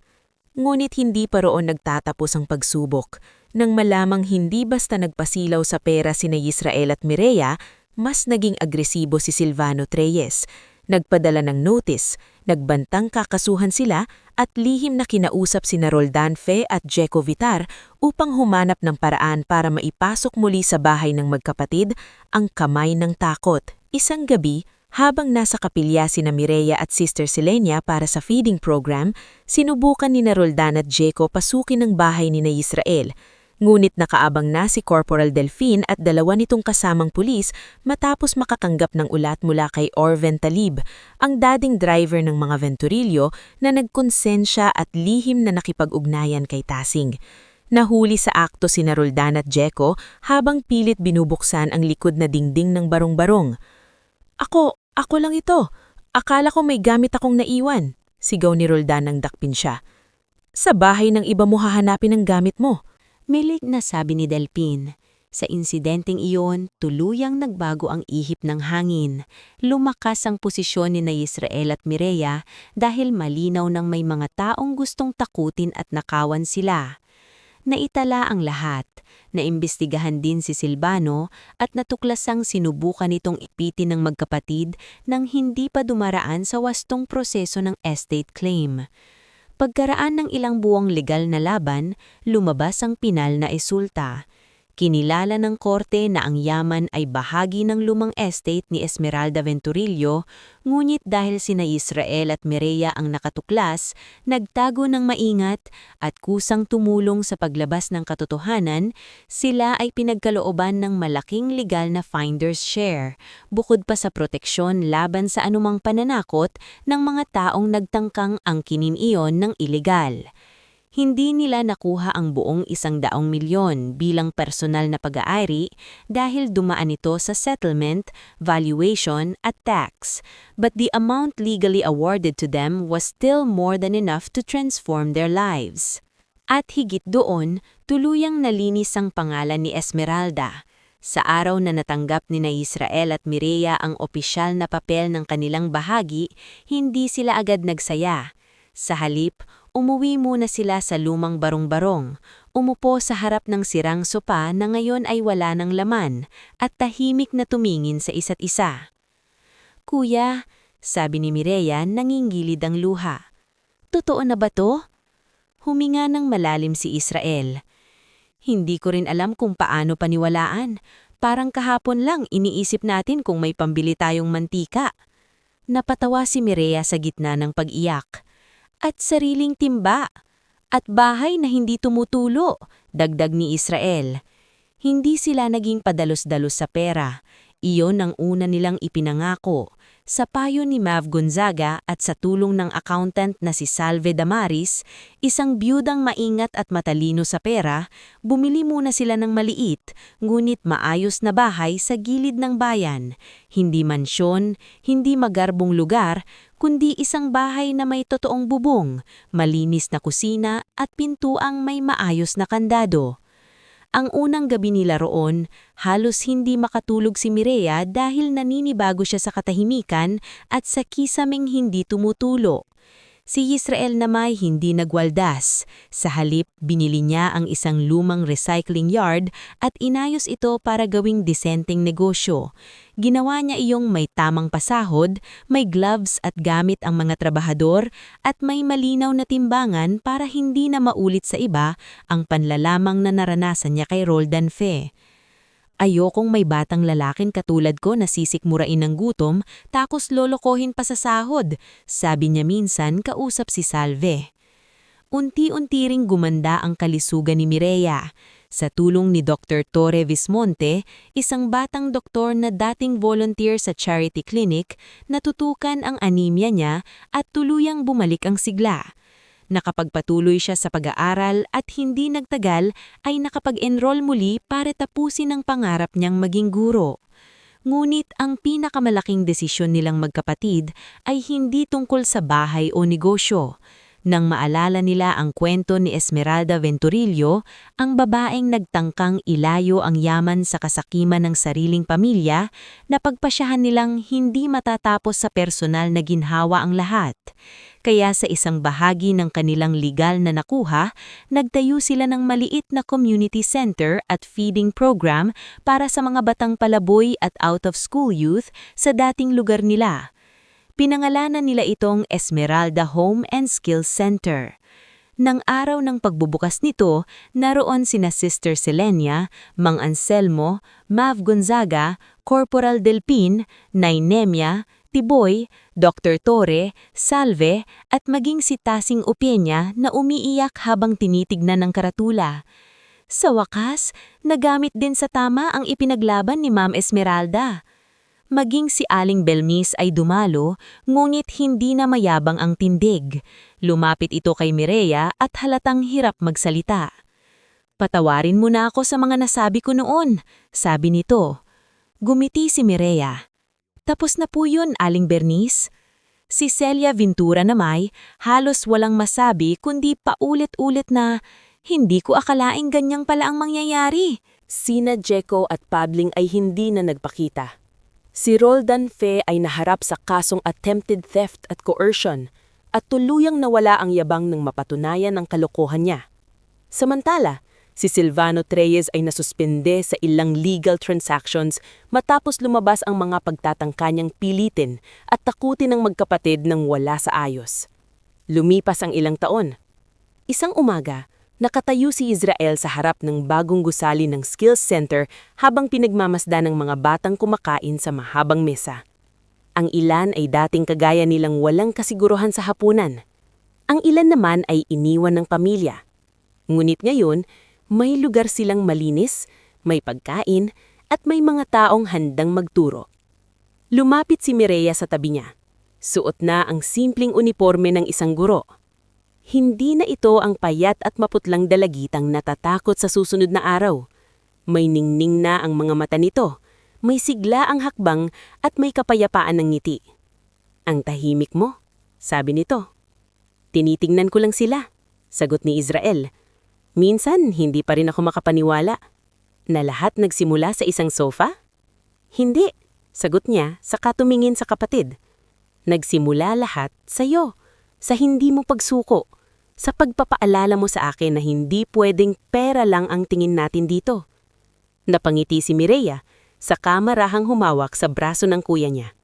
Ngunit hindi pa roon nagtatapos ang pagsubok. Nang malamang hindi basta nagpasilaw sa pera sina Israel at Mireya, mas naging agresibo si Silvano Treyes. Nagpadala ng notice, nagbantang kakasuhan sila at lihim na kinausap sina Roldan Fe at Jeco Vitar upang humanap ng paraan para maipasok muli sa bahay ng magkapatid ang kamay ng takot. Isang gabi, Habang nasa kapilya sina Mireya at Sister Selenia para sa feeding program, sinubukan ni Roldan at Jeko pasukin ang bahay ni Israel. Ngunit nakaabang na si Corporal Delfin at dalawa nitong kasamang pulis matapos makatanggap ng ulat mula kay Orven Talib, ang dating driver ng mga Venturillo na nagkonsensya at lihim na nakipag-ugnayan kay Tasing. Nahuli sa akto sina Roldan at Jeko habang pilit binubuksan ang likod na dingding ng barong-barong. Ako lang ito. Akala ko may gamit akong naiwan. Sigaw ni Roldan nang dakpin siya. Sa bahay ng iba mo hahanapin ang gamit mo. Milig na sabi ni Delpin. Sa insidenteng iyon, tuluyang nagbago ang ihip ng hangin. Lumakas ang posisyon ni Israel at Mireya dahil malinaw ng may mga taong gustong takutin at nakawan sila. Naitala ang lahat, naimbestigahan din si Silvano at natuklasang sinubukan nitong ipitin ng magkapatid nang hindi pa dumaraan sa wastong proseso ng estate claim. Pagkaraan ng ilang buwang legal na laban, lumabas ang pinal na resulta. Kinilala ng korte na ang yaman ay bahagi ng lumang estate ni Esmeralda Venturillo, ngunit dahil sina Israel at Mireya ang nakatuklas, nagtago ng maingat at kusang tumulong sa paglabas ng katotohanan, sila ay pinagkalooban ng malaking legal na finder's share, bukod pa sa proteksyon laban sa anumang pananakot ng mga taong nagtangkang angkinin iyon ng ilegal. Hindi nila nakuha ang buong 100 milyon bilang personal na pag-aari dahil dumaan ito sa settlement, valuation at tax, but the amount legally awarded to them was still more than enough to transform their lives. At higit doon, tuluyang nalinis ang pangalan ni Esmeralda. Sa araw na natanggap ni Israel at Mireya ang opisyal na papel ng kanilang bahagi, hindi sila agad nagsaya. Sa halip, umuwi muna sila sa lumang barong-barong, umupo sa harap ng sirang sopa na ngayon ay wala ng laman, at tahimik na tumingin sa isa't isa. "Kuya," sabi ni Mireya nangingilid ang luha. "Totoo na ba to?" Huminga ng malalim si Israel. "Hindi ko rin alam kung paano paniwalaan. Parang kahapon lang iniisip natin kung may pambili tayong mantika." Napatawa si Mireya sa gitna ng pag-iyak. "At sariling timba. At bahay na hindi tumutulo," dagdag ni Israel. Hindi sila naging padalos-dalos sa pera. Iyon ang una nilang ipinangako. Sa payo ni Mav Gonzaga at sa tulong ng accountant na si Salve Damaris, isang biyudang maingat at matalino sa pera, bumili muna sila ng maliit, ngunit maayos na bahay sa gilid ng bayan. Hindi mansyon, hindi magarbong lugar, kundi isang bahay na may totoong bubong, malinis na kusina at pintuang may maayos na kandado. Ang unang gabi nila roon, halos hindi makatulog si Mireya dahil naninibago siya sa katahimikan at sa kisaming hindi tumutulo. Si Israel naman hindi nagwaldas. Sa halip, binili niya ang isang lumang recycling yard at inayos ito para gawing disenteng negosyo. Ginawa niya iyong may tamang pasahod, may gloves at gamit ang mga trabahador, at may malinaw na timbangan para hindi na maulit sa iba ang panlalamang na naranasan niya kay Roldan Fe. "Ayokong may batang lalaking katulad ko na sisikmurain ng gutom takos lolokohin pa sa sahod," sabi niya minsan kausap si Salve. Unti-unti ring gumanda ang kalisugan ni Mireya. Sa tulong ni Dr. Torre Vismonte, isang batang doktor na dating volunteer sa charity clinic, natutukan ang anemia niya at tuluyang bumalik ang sigla. Nakapagpatuloy siya sa pag-aaral at hindi nagtagal ay nakapag-enroll muli para tapusin ang pangarap niyang maging guro. Ngunit ang pinakamalaking desisyon nilang magkapatid ay hindi tungkol sa bahay o negosyo. Nang maalala nila ang kwento ni Esmeralda Venturillo, ang babaeng nagtangkang ilayo ang yaman sa kasakiman ng sariling pamilya, napagpasyahan nilang hindi matatapos sa personal na ginhawa ang lahat. Kaya sa isang bahagi ng kanilang legal na nakuha, nagtayo sila ng maliit na community center at feeding program para sa mga batang palaboy at out-of-school youth sa dating lugar nila. Pinangalanan nila itong Esmeralda Home and Skills Center. Nang araw ng pagbubukas nito, naroon sina Sister Selenia, Mang Anselmo, Mav Gonzaga, Corporal Delpin, Nay Nemia, Tiboy, Dr. Torre, Salve at maging si Tasing Opeña na umiiyak habang tinitignan ng karatula. Sa wakas, nagamit din sa tama ang ipinaglaban ni Ma'am Esmeralda. Maging si Aling Belmis ay dumalo, ngunit hindi na mayabang ang tindig. Lumapit ito kay Mireya at halatang hirap magsalita. "Patawarin mo na ako sa mga nasabi ko noon," sabi nito. Gumiti si Mireya. "Tapos na po yun, Aling Bernice." Si Celia Ventura namay halos walang masabi kundi paulit-ulit na, "Hindi ko akalaing ganyang pala ang mangyayari." Sina Jeco at Pabling ay hindi na nagpakita. Si Roldan Fe ay naharap sa kasong attempted theft at coercion at tuluyang nawala ang yabang ng mapatunayan ang kalokohan niya. Samantala, si Silvano Treyes ay nasuspende sa ilang legal transactions matapos lumabas ang mga pagtatangka niyang pilitin at takutin ng magkapatid nang wala sa ayos. Lumipas ang ilang taon. Isang umaga, nakatayo si Israel sa harap ng bagong gusali ng Skills Center habang pinagmamasdan ng mga batang kumakain sa mahabang mesa. Ang ilan ay dating kagaya nilang walang kasiguruhan sa hapunan. Ang ilan naman ay iniwan ng pamilya. Ngunit ngayon, may lugar silang malinis, may pagkain, at may mga taong handang magturo. Lumapit si Mireya sa tabi niya. Suot na ang simpleng uniforme ng isang guro. Hindi na ito ang payat at maputlang dalagitang natatakot sa susunod na araw. May ningning na ang mga mata nito, may sigla ang hakbang at may kapayapaan ng ngiti. "Ang tahimik mo," sabi nito. "Tinitingnan ko lang sila," sagot ni Israel. "Minsan, hindi pa rin ako makapaniwala. Na lahat nagsimula sa isang sofa?" "Hindi," sagot niya saka tumingin sa kapatid. "Nagsimula lahat sa'yo, sa hindi mo pagsuko, sa pagpapaalala mo sa akin na hindi pwedeng pera lang ang tingin natin dito." Napangiti si Mireya, saka marahang humawak sa braso ng kuya niya.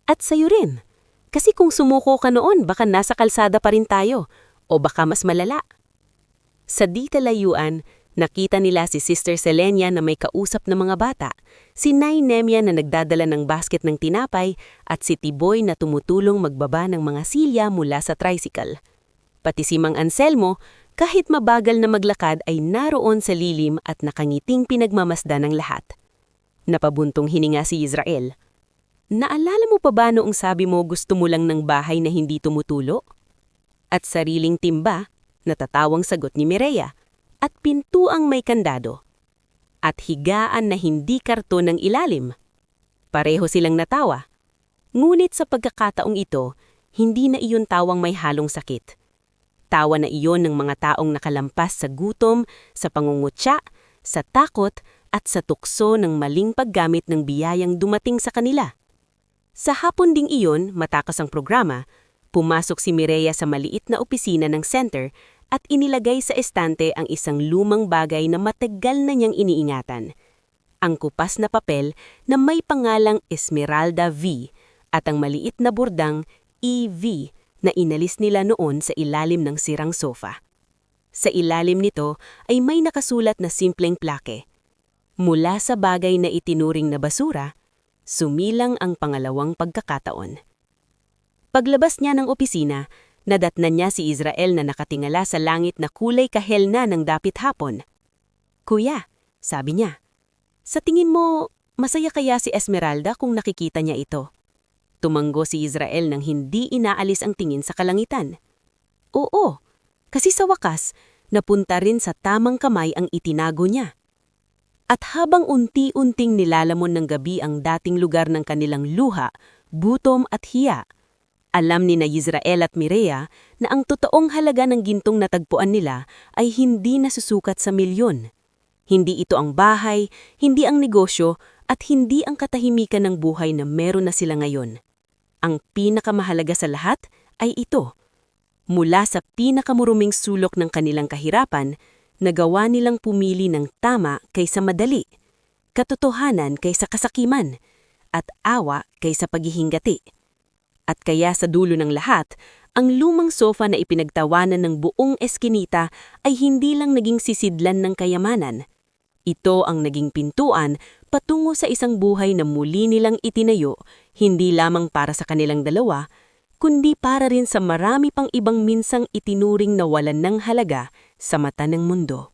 "At sa'yo rin. Kasi kung sumuko ka noon, baka nasa kalsada pa rin tayo, o baka mas malala." Sa di kalayuan, nakita nila si Sister Selenia na may kausap na mga bata, si Nay Nemia na nagdadala ng basket ng tinapay, at si Tiboy na tumutulong magbaba ng mga silya mula sa tricycle. Pati si Mang Anselmo, kahit mabagal na maglakad ay naroon sa lilim at nakangiting pinagmamasdan ng lahat. Napabuntong hininga si Israel. "Naalala mo pa ba noong sabi mo gusto mo lang ng bahay na hindi tumutulo?" At sariling timba, natatawang sagot ni Mireya, "At pintuang may kandado. At higaan na hindi karton ng ilalim." Pareho silang natawa. Ngunit sa pagkakataong ito, hindi na iyon tawang may halong sakit. Tawa na iyon ng mga taong nakalampas sa gutom, sa pangungutya, sa takot, at sa tukso ng maling paggamit ng biyayang dumating sa kanila. Sa hapon ding iyon, matapos ang programa, pumasok si Mireya sa maliit na opisina ng center at inilagay sa estante ang isang lumang bagay na matagal na niyang iniingatan. Ang kupas na papel na may pangalang Esmeralda V at ang maliit na bordang EV na inalis nila noon sa ilalim ng sirang sofa. Sa ilalim nito ay may nakasulat na simpleng plake. Mula sa bagay na itinuring na basura, sumilang ang pangalawang pagkakataon. Paglabas niya ng opisina, nadatnan niya si Israel na nakatingala sa langit na kulay kahel na ng dapit hapon. "Kuya," sabi niya, "sa tingin mo, masaya kaya si Esmeralda kung nakikita niya ito?" Tumanggo si Israel nang hindi inaalis ang tingin sa kalangitan. "Oo, kasi sa wakas, napunta rin sa tamang kamay ang itinago niya." At habang unti-unting nilalamon ng gabi ang dating lugar ng kanilang luha, gutom at hiya, alam ni na Israel at Mireya na ang totoong halaga ng gintong natagpuan nila ay hindi nasusukat sa milyon. Hindi ito ang bahay, hindi ang negosyo, at hindi ang katahimikan ng buhay na meron na sila ngayon. Ang pinakamahalaga sa lahat ay ito. Mula sa pinakamuruming sulok ng kanilang kahirapan, nagawa nilang pumili ng tama kaysa madali, katotohanan kaysa kasakiman, at awa kaysa paghihingati. At kaya sa dulo ng lahat, ang lumang sofa na ipinagtawanan ng buong eskinita ay hindi lang naging sisidlan ng kayamanan. Ito ang naging pintuan patungo sa isang buhay na muli nilang itinayo, hindi lamang para sa kanilang dalawa, kundi para rin sa marami pang ibang minsang itinuring na walan ng halaga sa mata ng mundo.